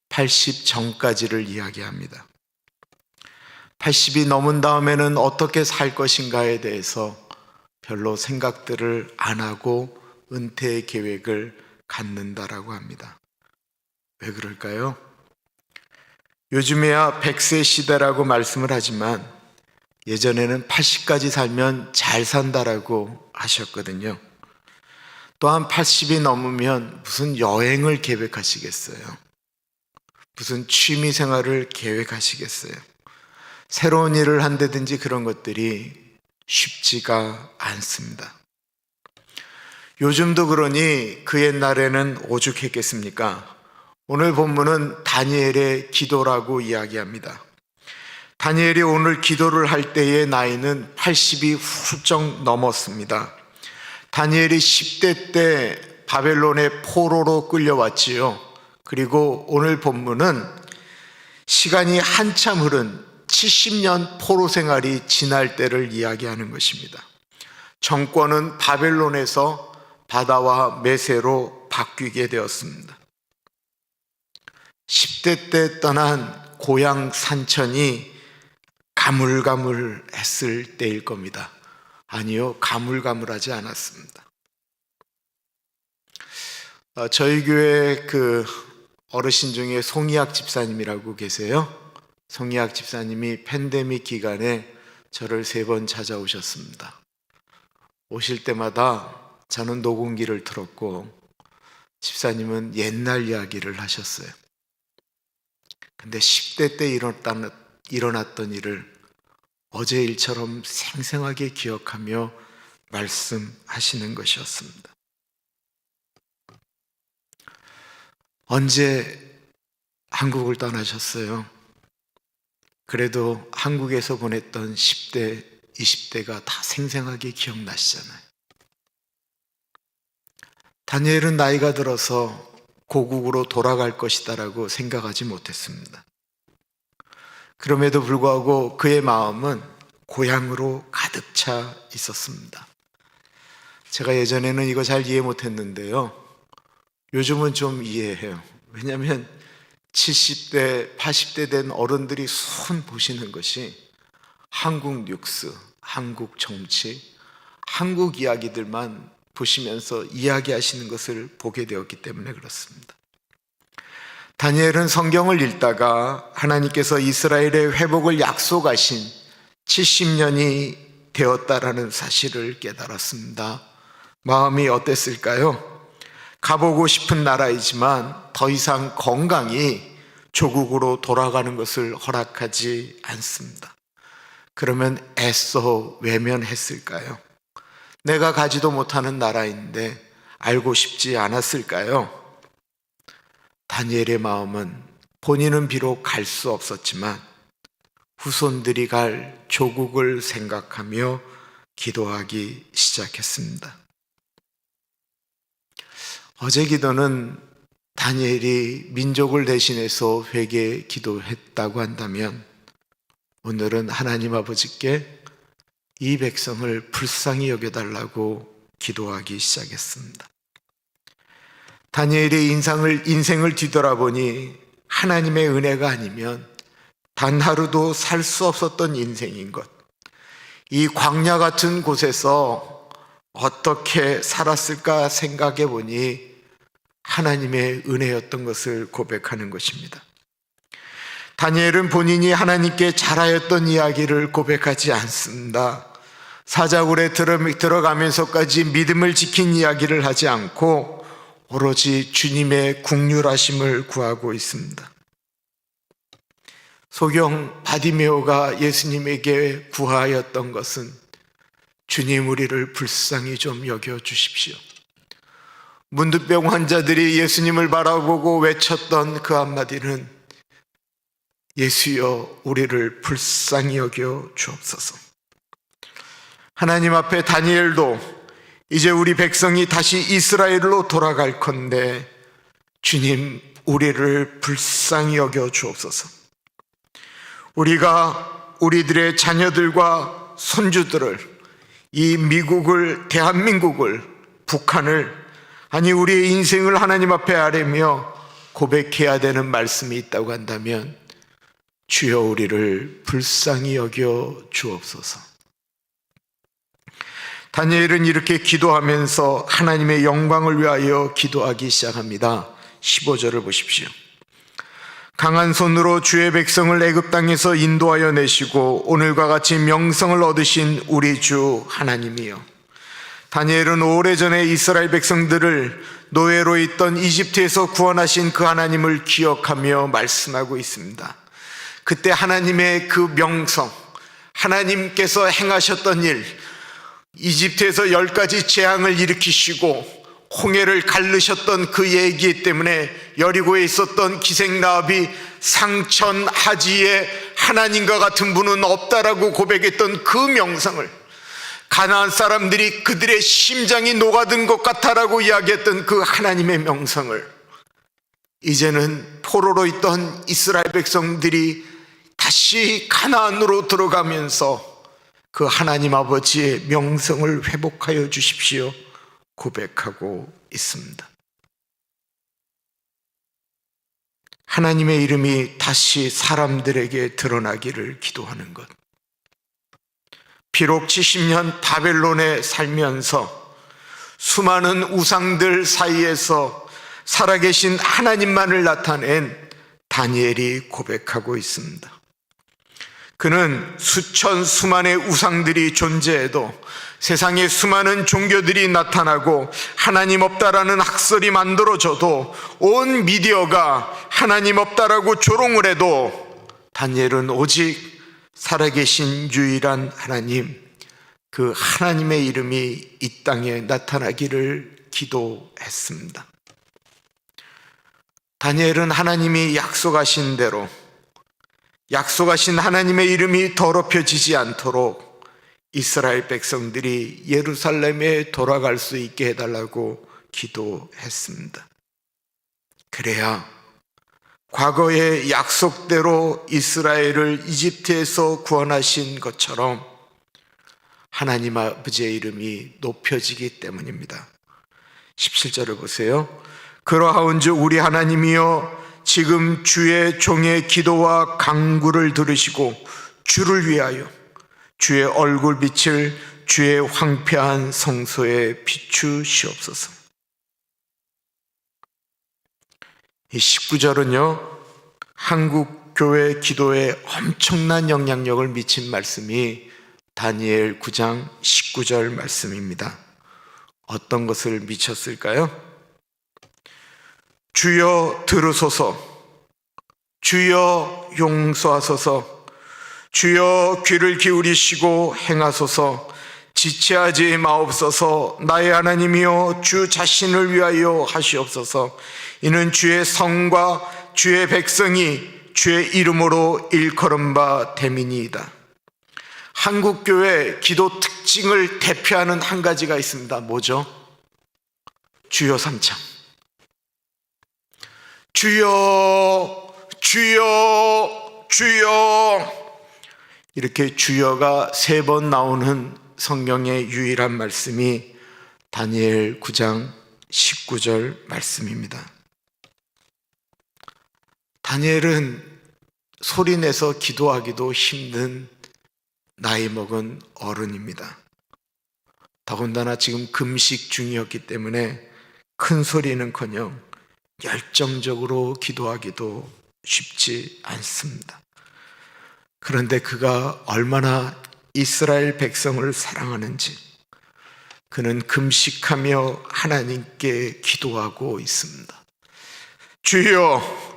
80 전까지를 이야기합니다. 80이 넘은 다음에는 어떻게 살 것인가에 대해서 별로 생각들을 안 하고 은퇴의 계획을 갖는다라고 합니다. 왜 그럴까요? 요즘에야 100세 시대라고 말씀을 하지만 예전에는 80까지 살면 잘 산다라고 하셨거든요. 또한 80이 넘으면 무슨 여행을 계획하시겠어요? 무슨 취미 생활을 계획하시겠어요? 새로운 일을 한다든지 그런 것들이 쉽지가 않습니다. 요즘도 그러니 그 옛날에는 오죽했겠습니까? 오늘 본문은 다니엘의 기도라고 이야기합니다. 다니엘이 오늘 기도를 할 때의 나이는 80이 훌쩍 넘었습니다. 다니엘이 10대 때 바벨론의 포로로 끌려왔지요. 그리고 오늘 본문은 시간이 한참 흐른 70년 포로 생활이 지날 때를 이야기하는 것입니다. 정권은 바벨론에서 바다와 메세로 바뀌게 되었습니다. 10대 때 떠난 고향 산천이 가물가물했을 때일 겁니다. 아니요, 가물가물하지 않았습니다. 저희 교회 그 어르신 중에 송이학 집사님이라고 계세요. 송이학 집사님이 팬데믹 기간에 저를 3번 찾아오셨습니다. 오실 때마다 저는 녹음기를 틀었고 집사님은 옛날 이야기를 하셨어요. 근데 10대 때 일어났던 일을 어제 일처럼 생생하게 기억하며 말씀하시는 것이었습니다. 언제 한국을 떠나셨어요? 그래도 한국에서 보냈던 10대, 20대가 다 생생하게 기억나시잖아요. 다니엘은 나이가 들어서 고국으로 돌아갈 것이다라고 생각하지 못했습니다. 그럼에도 불구하고 그의 마음은 고향으로 가득 차 있었습니다. 제가 예전에는 이거 잘 이해 못했는데요. 요즘은 좀 이해해요. 왜냐하면 70대, 80대 된 어른들이 손 보시는 것이 한국 뉴스, 한국 정치, 한국 이야기들만 보시면서 이야기하시는 것을 보게 되었기 때문에 그렇습니다. 다니엘은 성경을 읽다가 하나님께서 이스라엘의 회복을 약속하신 70년이 되었다라는 사실을 깨달았습니다. 마음이 어땠을까요? 가보고 싶은 나라이지만 더 이상 건강이 조국으로 돌아가는 것을 허락하지 않습니다. 그러면 애써 외면했을까요? 내가 가지도 못하는 나라인데 알고 싶지 않았을까요? 다니엘의 마음은 본인은 비록 갈 수 없었지만 후손들이 갈 조국을 생각하며 기도하기 시작했습니다. 어제 기도는 다니엘이 민족을 대신해서 회개 기도했다고 한다면 오늘은 하나님 아버지께 이 백성을 불쌍히 여겨달라고 기도하기 시작했습니다. 다니엘의 인생을 뒤돌아보니 하나님의 은혜가 아니면 단 하루도 살 수 없었던 인생인 것. 이 광야 같은 곳에서 어떻게 살았을까 생각해 보니 하나님의 은혜였던 것을 고백하는 것입니다. 다니엘은 본인이 하나님께 잘하였던 이야기를 고백하지 않습니다. 사자굴에 들어가면서까지 믿음을 지킨 이야기를 하지 않고 오로지 주님의 긍휼하심을 구하고 있습니다. 소경 바디메오가 예수님에게 구하였던 것은 주님, 우리를 불쌍히 좀 여겨주십시오. 문득병 환자들이 예수님을 바라보고 외쳤던 그 한마디는 예수여, 우리를 불쌍히 여겨 주옵소서. 하나님 앞에 다니엘도 이제 우리 백성이 다시 이스라엘로 돌아갈 건데 주님, 우리를 불쌍히 여겨 주옵소서. 우리가 우리들의 자녀들과 손주들을, 이 미국을, 대한민국을, 북한을, 아니 우리의 인생을 하나님 앞에 아뢰며 고백해야 되는 말씀이 있다고 한다면 주여, 우리를 불쌍히 여겨 주옵소서. 다니엘은 이렇게 기도하면서 하나님의 영광을 위하여 기도하기 시작합니다. 15절을 보십시오. 강한 손으로 주의 백성을 애굽 땅에서 인도하여 내시고 오늘과 같이 명성을 얻으신 우리 주 하나님이여, 다니엘은 오래전에 이스라엘 백성들을 노예로 있던 이집트에서 구원하신 그 하나님을 기억하며 말씀하고 있습니다. 그때 하나님의 그 명성, 하나님께서 행하셨던 일, 이집트에서 10가지 재앙을 일으키시고 홍해를 갈르셨던 그 얘기 때문에 여리고에 있었던 기생라합이 상천하지에 하나님과 같은 분은 없다라고 고백했던 그 명성을, 가나안 사람들이 그들의 심장이 녹아든 것 같아라고 이야기했던 그 하나님의 명성을 이제는 포로로 있던 이스라엘 백성들이 다시 가나안으로 들어가면서 그 하나님 아버지의 명성을 회복하여 주십시오 고백하고 있습니다. 하나님의 이름이 다시 사람들에게 드러나기를 기도하는 것. 비록 70년 바벨론에 살면서 수많은 우상들 사이에서 살아계신 하나님만을 나타낸 다니엘이 고백하고 있습니다. 그는 수만의 우상들이 존재해도 세상에 수많은 종교들이 나타나고 하나님 없다라는 학설이 만들어져도 온 미디어가 하나님 없다라고 조롱을 해도 다니엘은 오직 살아계신 유일한 하나님, 그 하나님의 이름이 이 땅에 나타나기를 기도했습니다. 다니엘은 하나님이 약속하신 대로 약속하신 하나님의 이름이 더럽혀지지 않도록 이스라엘 백성들이 예루살렘에 돌아갈 수 있게 해달라고 기도했습니다. 그래야 과거의 약속대로 이스라엘을 이집트에서 구원하신 것처럼 하나님 아버지의 이름이 높여지기 때문입니다. 17절을 보세요. 그러하온즉 우리 하나님이여 지금 주의 종의 기도와 간구를 들으시고 주를 위하여 주의 얼굴빛을 주의 황폐한 성소에 비추시옵소서. 이 19절은요 한국 교회 기도에 엄청난 영향력을 미친 말씀이 다니엘 9장 19절 말씀입니다. 어떤 것을 미쳤을까요? 주여 들으소서, 주여 용서하소서, 주여 귀를 기울이시고 행하소서, 지체하지 마옵소서. 나의 하나님이여 주 자신을 위하여 하시옵소서. 이는 주의 성과 주의 백성이 주의 이름으로 일컬은 바 됨이니이다. 한국교회 기도 특징을 대표하는 한 가지가 있습니다. 뭐죠? 주여 삼창. 주여, 주여, 주여. 이렇게 주여가 3번 나오는 성경의 유일한 말씀이 다니엘 9장 19절 말씀입니다. 다니엘은 소리내서 기도하기도 힘든 나이 먹은 어른입니다. 더군다나 지금 금식 중이었기 때문에 큰 소리는커녕 열정적으로 기도하기도 쉽지 않습니다. 그런데 그가 얼마나 이스라엘 백성을 사랑하는지 그는 금식하며 하나님께 기도하고 있습니다. 주여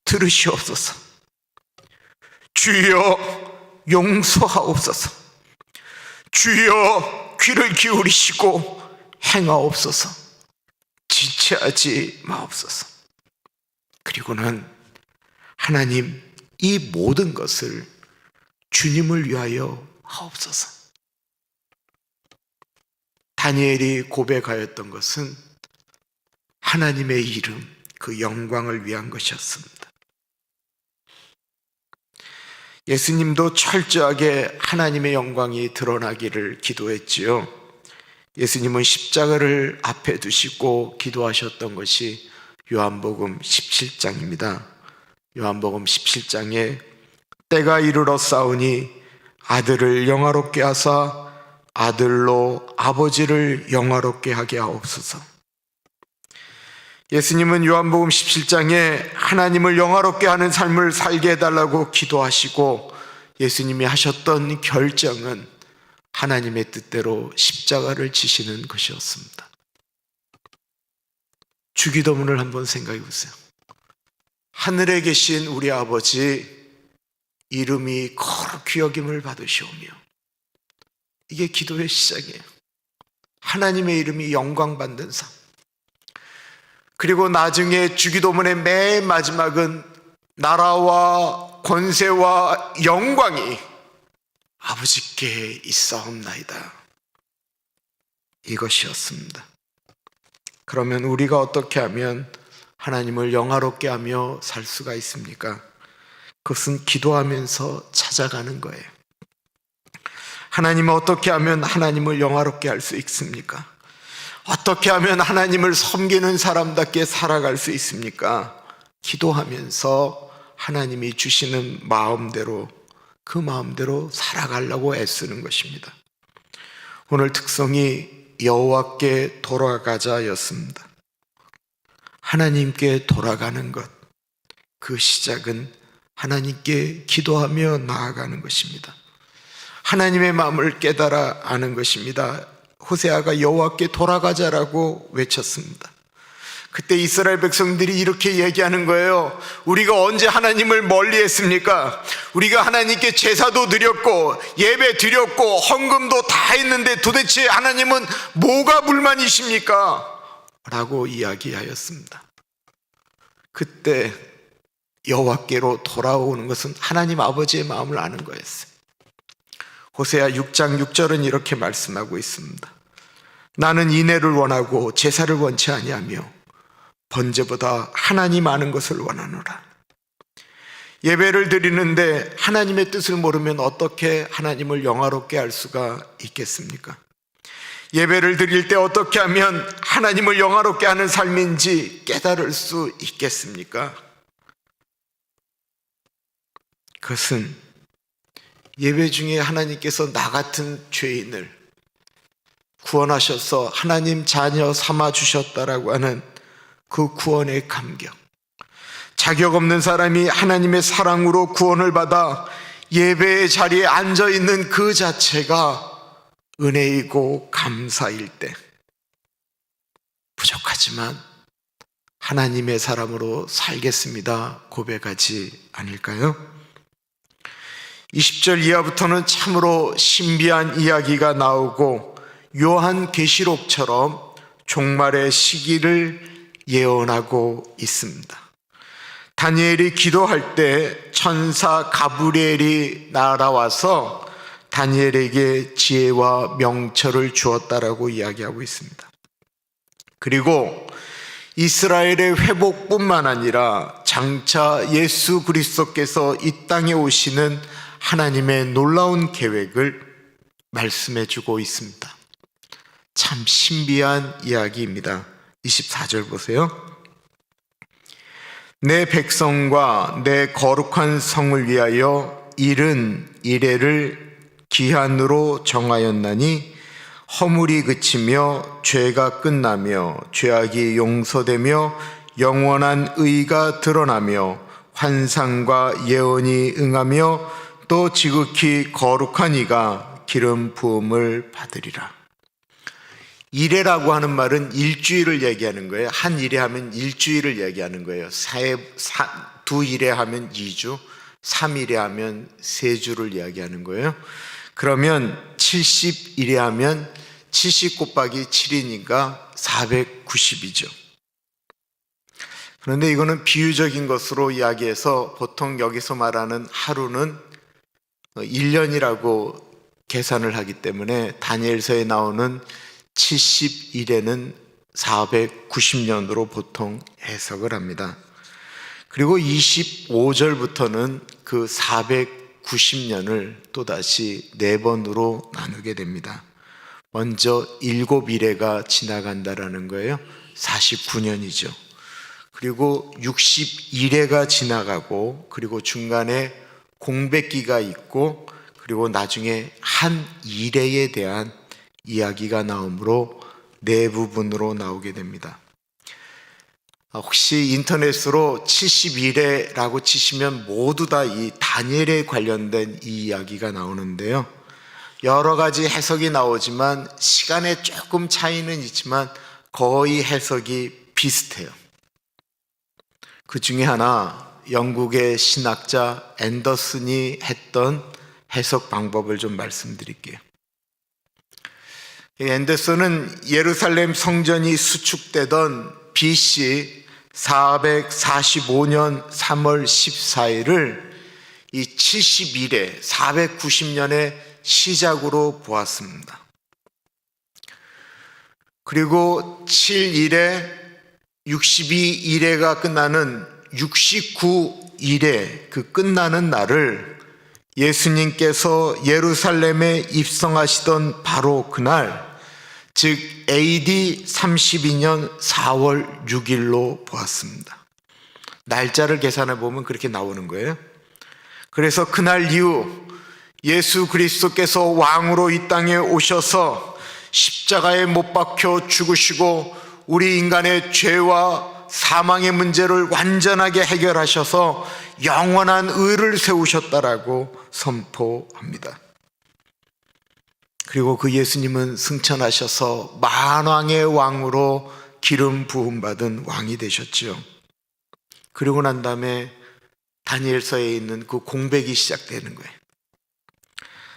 들으시옵소서, 주여 용서하옵소서, 주여 귀를 기울이시고 행하옵소서, 지체하지 마옵소서. 그리고는 하나님 이 모든 것을 주님을 위하여 하옵소서. 다니엘이 고백하였던 것은 하나님의 이름, 그 영광을 위한 것이었습니다. 예수님도 철저하게 하나님의 영광이 드러나기를 기도했지요. 예수님은 십자가를 앞에 두시고 기도하셨던 것이 요한복음 17장입니다. 요한복음 17장에 때가 이르렀사오니 아들을 영화롭게 하사 아들로 아버지를 영화롭게 하게 하옵소서. 예수님은 요한복음 17장에 하나님을 영화롭게 하는 삶을 살게 해달라고 기도하시고 예수님이 하셨던 결정은 하나님의 뜻대로 십자가를 지시는 것이었습니다. 주기도문을 한번 생각해 보세요. 하늘에 계신 우리 아버지 이름이 거룩히 여김을 받으시오며, 이게 기도의 시작이에요. 하나님의 이름이 영광받는 삶. 그리고 나중에 주기도문의 맨 마지막은 나라와 권세와 영광이 아버지께 있사옵나이다. 이것이었습니다. 그러면 우리가 어떻게 하면 하나님을 영화롭게 하며 살 수가 있습니까? 그것은 기도하면서 찾아가는 거예요. 하나님은 어떻게 하면 하나님을 영화롭게 할 수 있습니까? 어떻게 하면 하나님을 섬기는 사람답게 살아갈 수 있습니까? 기도하면서 하나님이 주시는 마음대로, 그 마음대로 살아가려고 애쓰는 것입니다. 오늘 특성이 여호와께 돌아가자였습니다. 하나님께 돌아가는 것, 그 시작은 하나님께 기도하며 나아가는 것입니다. 하나님의 마음을 깨달아 아는 것입니다. 호세아가 여호와께 돌아가자라고 외쳤습니다. 그때 이스라엘 백성들이 이렇게 얘기하는 거예요. 우리가 언제 하나님을 멀리 했습니까? 우리가 하나님께 제사도 드렸고 예배 드렸고 헌금도 다 했는데 도대체 하나님은 뭐가 불만이십니까? 라고 이야기하였습니다. 그때 여호와께로 돌아오는 것은 하나님 아버지의 마음을 아는 거였어요. 호세아 6장 6절은 이렇게 말씀하고 있습니다. 나는 인애를 원하고 제사를 원치 아니하며 번제보다 하나님 아는 것을 원하노라. 예배를 드리는데 하나님의 뜻을 모르면 어떻게 하나님을 영화롭게 할 수가 있겠습니까? 예배를 드릴 때 어떻게 하면 하나님을 영화롭게 하는 삶인지 깨달을 수 있겠습니까? 그것은 예배 중에 하나님께서 나 같은 죄인을 구원하셔서 하나님 자녀 삼아 주셨다라고 하는 그 구원의 감격, 자격 없는 사람이 하나님의 사랑으로 구원을 받아 예배의 자리에 앉아 있는 그 자체가 은혜이고 감사일 때, 부족하지만 하나님의 사람으로 살겠습니다 고백하지 않을까요? 20절 이하부터는 참으로 신비한 이야기가 나오고 요한계시록처럼 종말의 시기를 예언하고 있습니다. 다니엘이 기도할 때 천사 가브리엘이 날아와서 다니엘에게 지혜와 명철을 주었다라고 이야기하고 있습니다. 그리고 이스라엘의 회복뿐만 아니라 장차 예수 그리스도께서 이 땅에 오시는 하나님의 놀라운 계획을 말씀해 주고 있습니다. 참 신비한 이야기입니다. 24절 보세요. 내 백성과 내 거룩한 성을 위하여 이른 이래를 기한으로 정하였나니 허물이 그치며 죄가 끝나며 죄악이 용서되며 영원한 의가 드러나며 환상과 예언이 응하며 또 지극히 거룩한 이가 기름 부음을 받으리라. 이래라고 하는 말은 일주일을 얘기하는 거예요. 한 이래 하면 일주일을 얘기하는 거예요. 두 이래 하면 2주, 3이래 하면 3주를 이야기하는 거예요. 그러면 70이래 하면 70 곱하기 7이니까 490이죠. 그런데 이거는 비유적인 것으로 이야기해서 보통 여기서 말하는 하루는 1년이라고 계산을 하기 때문에 다니엘서에 나오는 70일에는 490년으로 보통 해석을 합니다. 그리고 25절부터는 그 490년을 또다시 4번으로 나누게 됩니다. 먼저 7일에가 지나간다라는 거예요. 49년이죠. 그리고 61회가 지나가고 그리고 중간에 공백기가 있고 그리고 나중에 한 일회에 대한 이야기가 나오므로 4부분으로 나오게 됩니다. 혹시 인터넷으로 71회라고 치시면 모두 다 이 다니엘에 관련된 이 이야기가 나오는데요. 여러 가지 해석이 나오지만 시간에 조금 차이는 있지만 거의 해석이 비슷해요. 그 중에 하나 영국의 신학자 앤더슨이 했던 해석 방법을 좀 말씀드릴게요. 앤더슨은 예루살렘 성전이 수축되던 BC 445년 3월 14일을 이 71회 490년의 시작으로 보았습니다. 그리고 7일에 62일에가 끝나는 69일에 그 끝나는 날을 예수님께서 예루살렘에 입성하시던 바로 그날, 즉 AD 32년 4월 6일로 보았습니다. 날짜를 계산해 보면 그렇게 나오는 거예요. 그래서 그날 이후 예수 그리스도께서 왕으로 이 땅에 오셔서 십자가에 못 박혀 죽으시고 우리 인간의 죄와 사망의 문제를 완전하게 해결하셔서 영원한 의를 세우셨다라고 선포합니다. 그리고 그 예수님은 승천하셔서 만왕의 왕으로 기름 부음 받은 왕이 되셨지요. 그리고 난 다음에 다니엘서에 있는 그 공백이 시작되는 거예요.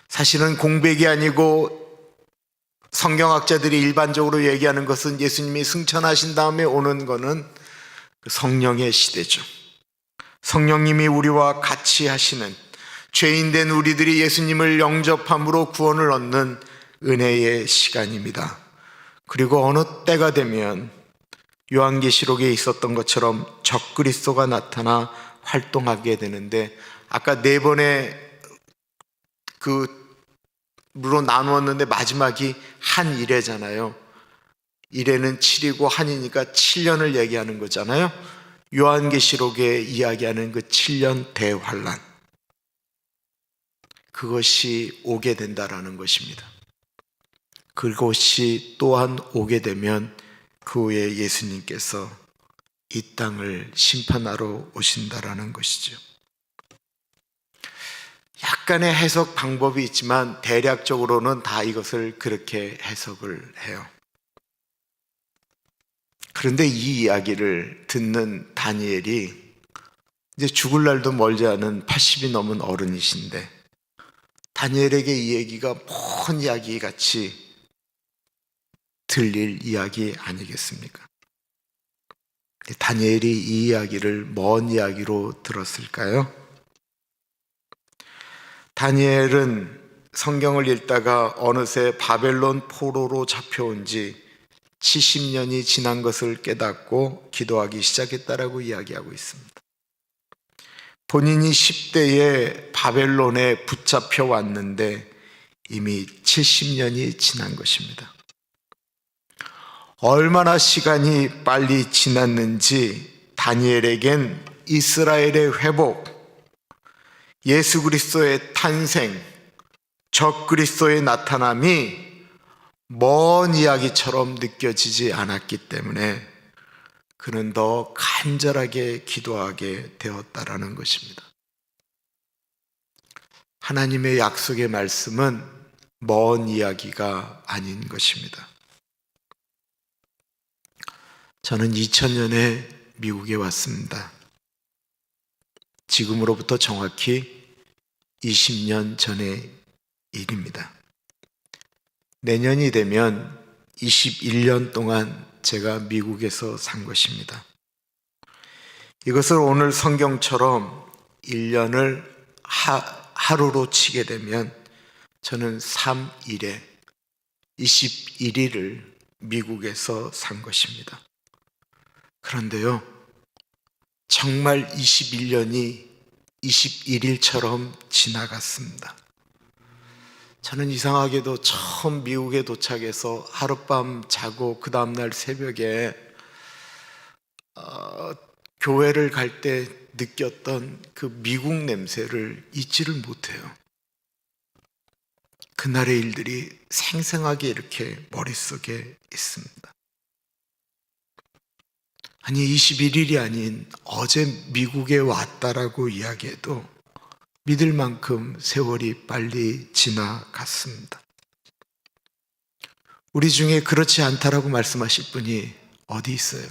사실은 공백이 아니고 성경학자들이 일반적으로 얘기하는 것은 예수님이 승천하신 다음에 오는 것은 성령의 시대죠. 성령님이 우리와 같이 하시는, 죄인된 우리들이 예수님을 영접함으로 구원을 얻는 은혜의 시간입니다. 그리고 어느 때가 되면 요한계시록에 있었던 것처럼 적그리스도가 나타나 활동하게 되는데, 아까 네 번의 그로 나누었는데 마지막이 한 일회잖아요. 일회는 7이고 한이니까 7년을 얘기하는 거잖아요. 요한계시록에 이야기하는 그 7년 대환란, 그것이 오게 된다라는 것입니다. 그것이 또한 오게 되면 그 후에 예수님께서 이 땅을 심판하러 오신다라는 것이죠. 약간의 해석 방법이 있지만 대략적으로는 다 이것을 그렇게 해석을 해요. 그런데 이 이야기를 듣는 다니엘이 이제 죽을 날도 멀지 않은 80이 넘은 어른이신데, 다니엘에게 이 얘기가 먼 이야기 같이 들릴 이야기 아니겠습니까? 다니엘이 이 이야기를 먼 이야기로 들었을까요? 다니엘은 성경을 읽다가 어느새 바벨론 포로로 잡혀온 지 70년이 지난 것을 깨닫고 기도하기 시작했다라고 이야기하고 있습니다. 본인이 10대에 바벨론에 붙잡혀 왔는데 이미 70년이 지난 것입니다. 얼마나 시간이 빨리 지났는지 다니엘에겐 이스라엘의 회복, 예수 그리스도의 탄생, 적 그리스도의 나타남이 먼 이야기처럼 느껴지지 않았기 때문에 그는 더 간절하게 기도하게 되었다라는 것입니다. 하나님의 약속의 말씀은 먼 이야기가 아닌 것입니다. 저는 2000년에 미국에 왔습니다. 지금으로부터 정확히 20년 전의 일입니다. 내년이 되면 21년 동안 제가 미국에서 산 것입니다. 이것을 오늘 성경처럼 1년을 하루로 치게 되면 저는 3일에 21일을 미국에서 산 것입니다. 그런데요, 정말 21년이 21일처럼 지나갔습니다. 저는 이상하게도 처음 미국에 도착해서 하룻밤 자고 그 다음날 새벽에 교회를 갈 때 느꼈던 그 미국 냄새를 잊지를 못해요. 그날의 일들이 생생하게 이렇게 머릿속에 있습니다. 아니, 21일이 아닌 어제 미국에 왔다라고 이야기해도 믿을 만큼 세월이 빨리 지나갔습니다. 우리 중에 그렇지 않다라고 말씀하실 분이 어디 있어요?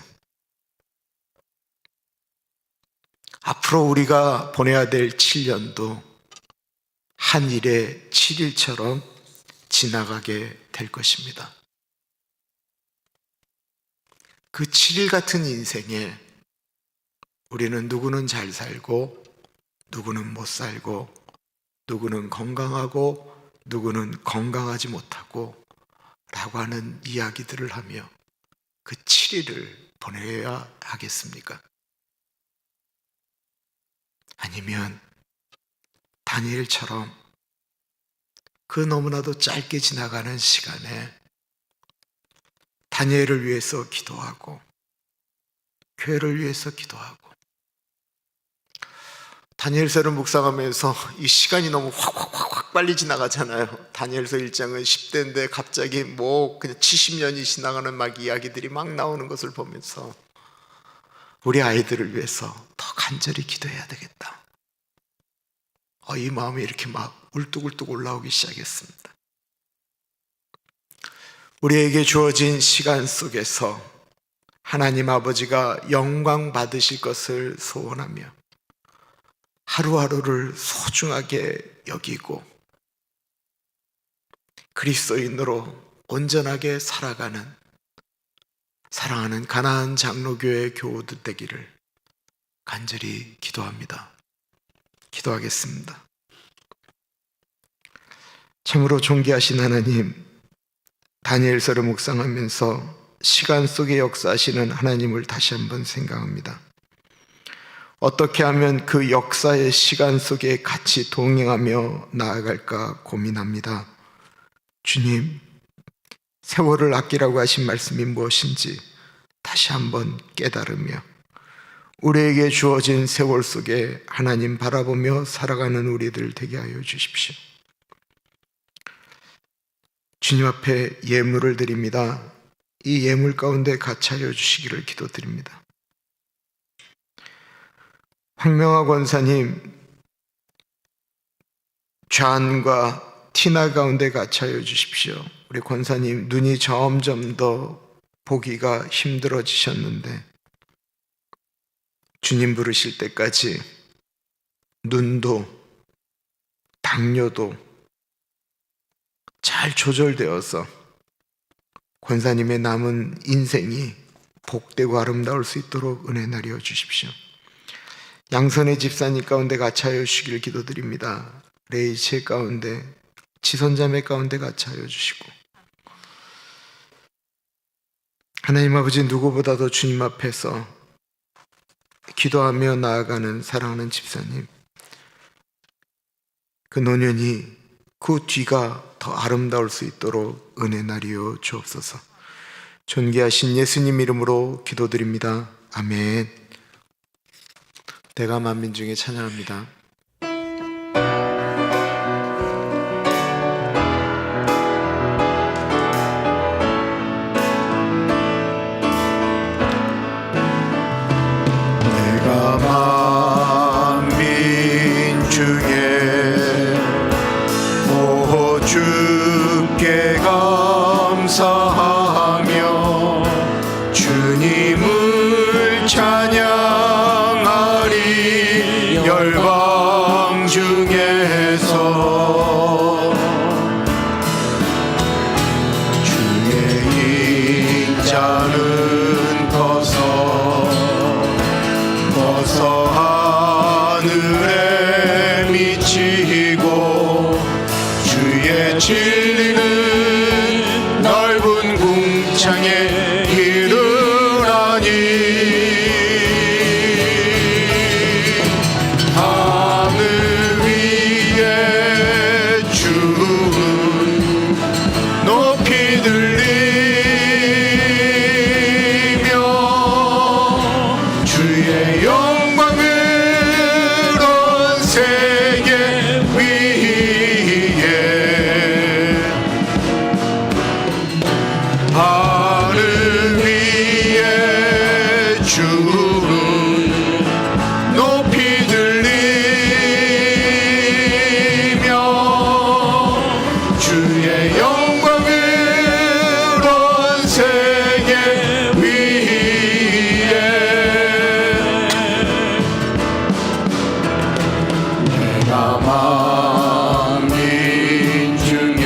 앞으로 우리가 보내야 될 7년도 한 일의 7일처럼 지나가게 될 것입니다. 그 7일 같은 인생에 우리는 누구는 잘 살고 누구는 못 살고 누구는 건강하고 누구는 건강하지 못하고 라고 하는 이야기들을 하며 그 7일을 보내야 하겠습니까? 아니면 다니엘처럼 그 너무나도 짧게 지나가는 시간에 다니엘을 위해서 기도하고 교회를 위해서 기도하고, 다니엘서를 묵상하면서 이 시간이 너무 확 빨리 지나가잖아요. 다니엘서 1장은 10대인데 갑자기 뭐 그냥 70년이 지나가는 막 이야기들이 막 나오는 것을 보면서 우리 아이들을 위해서 더 간절히 기도해야 되겠다. 이 마음이 이렇게 막 울뚝울뚝 올라오기 시작했습니다. 우리에게 주어진 시간 속에서 하나님 아버지가 영광 받으실 것을 소원하며 하루하루를 소중하게 여기고 그리스도인으로 온전하게 살아가는 사랑하는 가나안 장로교회 교우들 되기를 간절히 기도합니다. 기도하겠습니다. 참으로 존귀하신 하나님, 다니엘서를 묵상하면서 시간 속에 역사하시는 하나님을 다시 한번 생각합니다. 어떻게 하면 그 역사의 시간 속에 같이 동행하며 나아갈까 고민합니다. 주님, 세월을 아끼라고 하신 말씀이 무엇인지 다시 한번 깨달으며 우리에게 주어진 세월 속에 하나님 바라보며 살아가는 우리들 되게 하여 주십시오. 주님 앞에 예물을 드립니다. 이 예물 가운데 같이 하여 주시기를 기도드립니다. 황명화 권사님 좌안과 티나 가운데 같이 하여 주십시오. 우리 권사님 눈이 점점 더 보기가 힘들어지셨는데 주님 부르실 때까지 눈도 당뇨도 잘 조절되어서 권사님의 남은 인생이 복되고 아름다울 수 있도록 은혜 나려 주십시오. 양선의 집사님 가운데 같이 하여 주시기를 기도드립니다. 레이첼 가운데, 지선자매 가운데 같이 하여 주시고, 하나님 아버지 누구보다도 주님 앞에서 기도하며 나아가는 사랑하는 집사님, 그 노년이 그 뒤가 더 아름다울 수 있도록 은혜 나리여 주옵소서. 존귀하신 예수님 이름으로 기도드립니다. 아멘. 내가 만민 중에 찬양합니다. 내가 만민 중에 오 주께 감사하며 주님을 찬양하리. 열방 중에서 주의 인자는 커서 하늘에 미치고 주의 진리는 넓은 궁창에 이르나니. 하늘 위에 주는 높이 들리며 주의 영광을 온 세계 위에. 하늘 위에 주는 높이 들리며 주의 영광을 온 세계 위에. 내가 만민 중에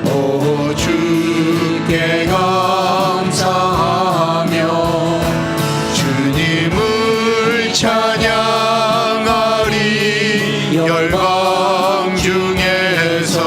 오 주께 감사하며 주님을 찬양하리. 열방 중에서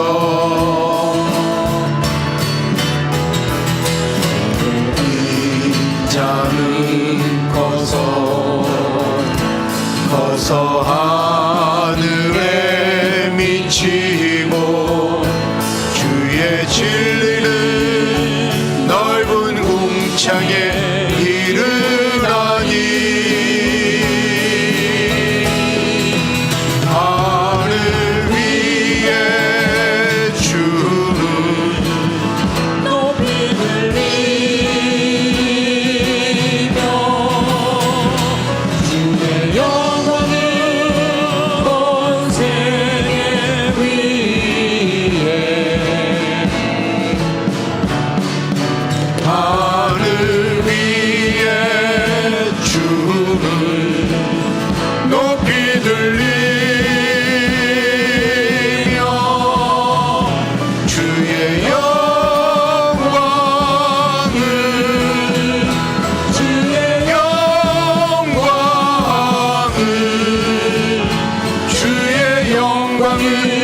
영광을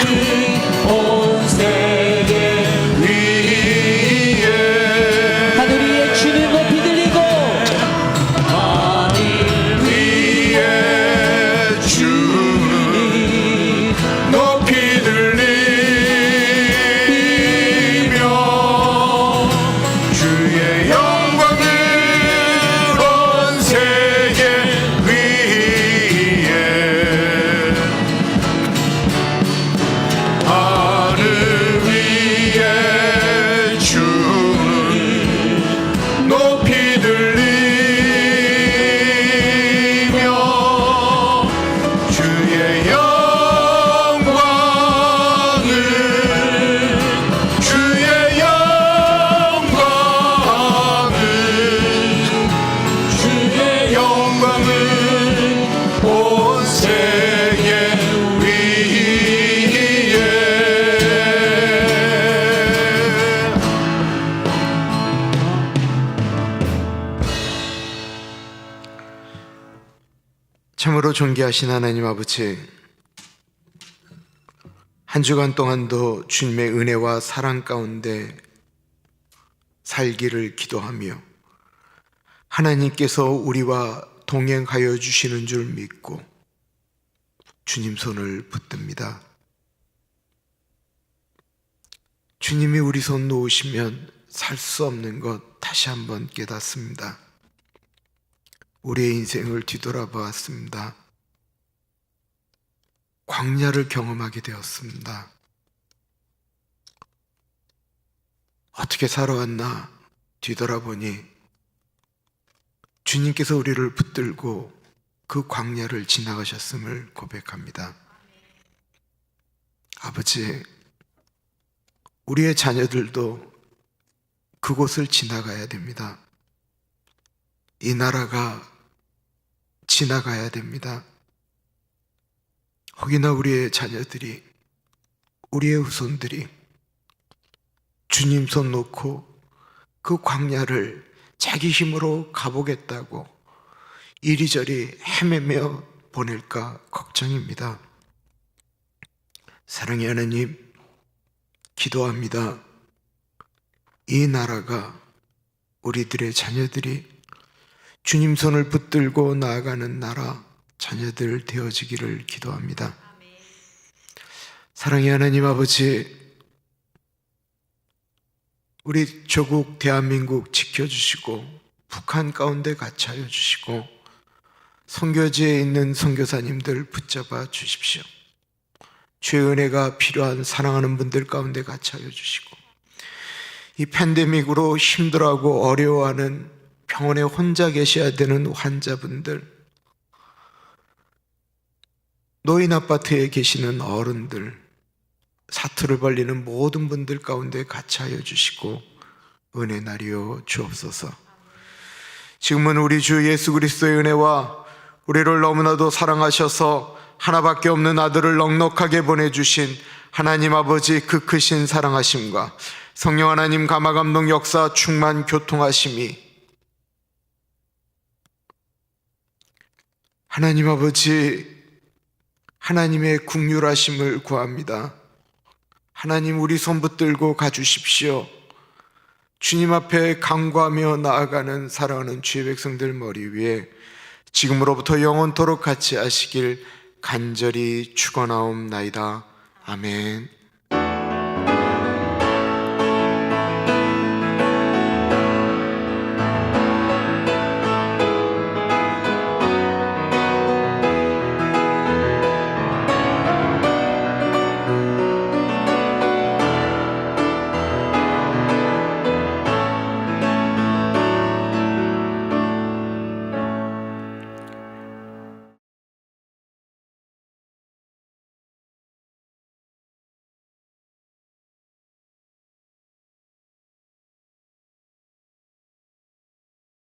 온 세계 위에 하늘 위에 주님 높이 들리고 하늘 위에 주는 높이 들리며 주의 영광을 온 세계 위에 하늘 위에 주는 높이 들리며 주의 영광을 주의 영광을 주의 영광을 온 세계 위에 참으로 존귀하신 하나님 아버지, 한 주간 동안도 주님의 은혜와 사랑 가운데 살기를 기도하며 하나님께서 우리와 동행하여 주시는 줄 믿고 주님 손을 붙듭니다. 주님이 우리 손 놓으시면 살 수 없는 것 다시 한번 깨닫습니다. 우리의 인생을 뒤돌아보았습니다. 광야를 경험하게 되었습니다. 어떻게 살아왔나 뒤돌아보니 주님께서 우리를 붙들고 그 광야를 지나가셨음을 고백합니다. 아버지, 우리의 자녀들도 그곳을 지나가야 됩니다. 이 나라가 지나가야 됩니다. 혹이나 우리의 자녀들이, 우리의 후손들이 주님 손 놓고 그 광야를 자기 힘으로 가보겠다고 이리저리 헤매며 보낼까 걱정입니다. 사랑의 하나님, 기도합니다. 이 나라가, 우리들의 자녀들이 주님 손을 붙들고 나아가는 나라 자녀들 되어지기를 기도합니다. 사랑의 하나님 아버지, 우리 조국 대한민국 지켜주시고 북한 가운데 같이 하여 주시고 선교지에 있는 선교사님들 붙잡아 주십시오. 주의 은혜가 필요한 사랑하는 분들 가운데 같이 하여 주시고 이 팬데믹으로 힘들어하고 어려워하는 병원에 혼자 계셔야 되는 환자분들, 노인 아파트에 계시는 어른들, 사투를 벌리는 모든 분들 가운데 같이 하여 주시고 은혜 나리여 주옵소서. 지금은 우리 주 예수 그리스도의 은혜와 우리를 너무나도 사랑하셔서 하나밖에 없는 아들을 넉넉하게 보내주신 하나님 아버지 그 크신 사랑하심과 성령 하나님 감화감동 역사 충만 교통하심이 하나님 아버지, 하나님의 긍휼하심을 구합니다. 하나님, 우리 손 붙들고 가주십시오. 주님 앞에 간구하며 나아가는 사랑하는 주의 백성들 머리 위에 지금으로부터 영원토록 같이 하시길 간절히 축원하옵나이다. 아멘.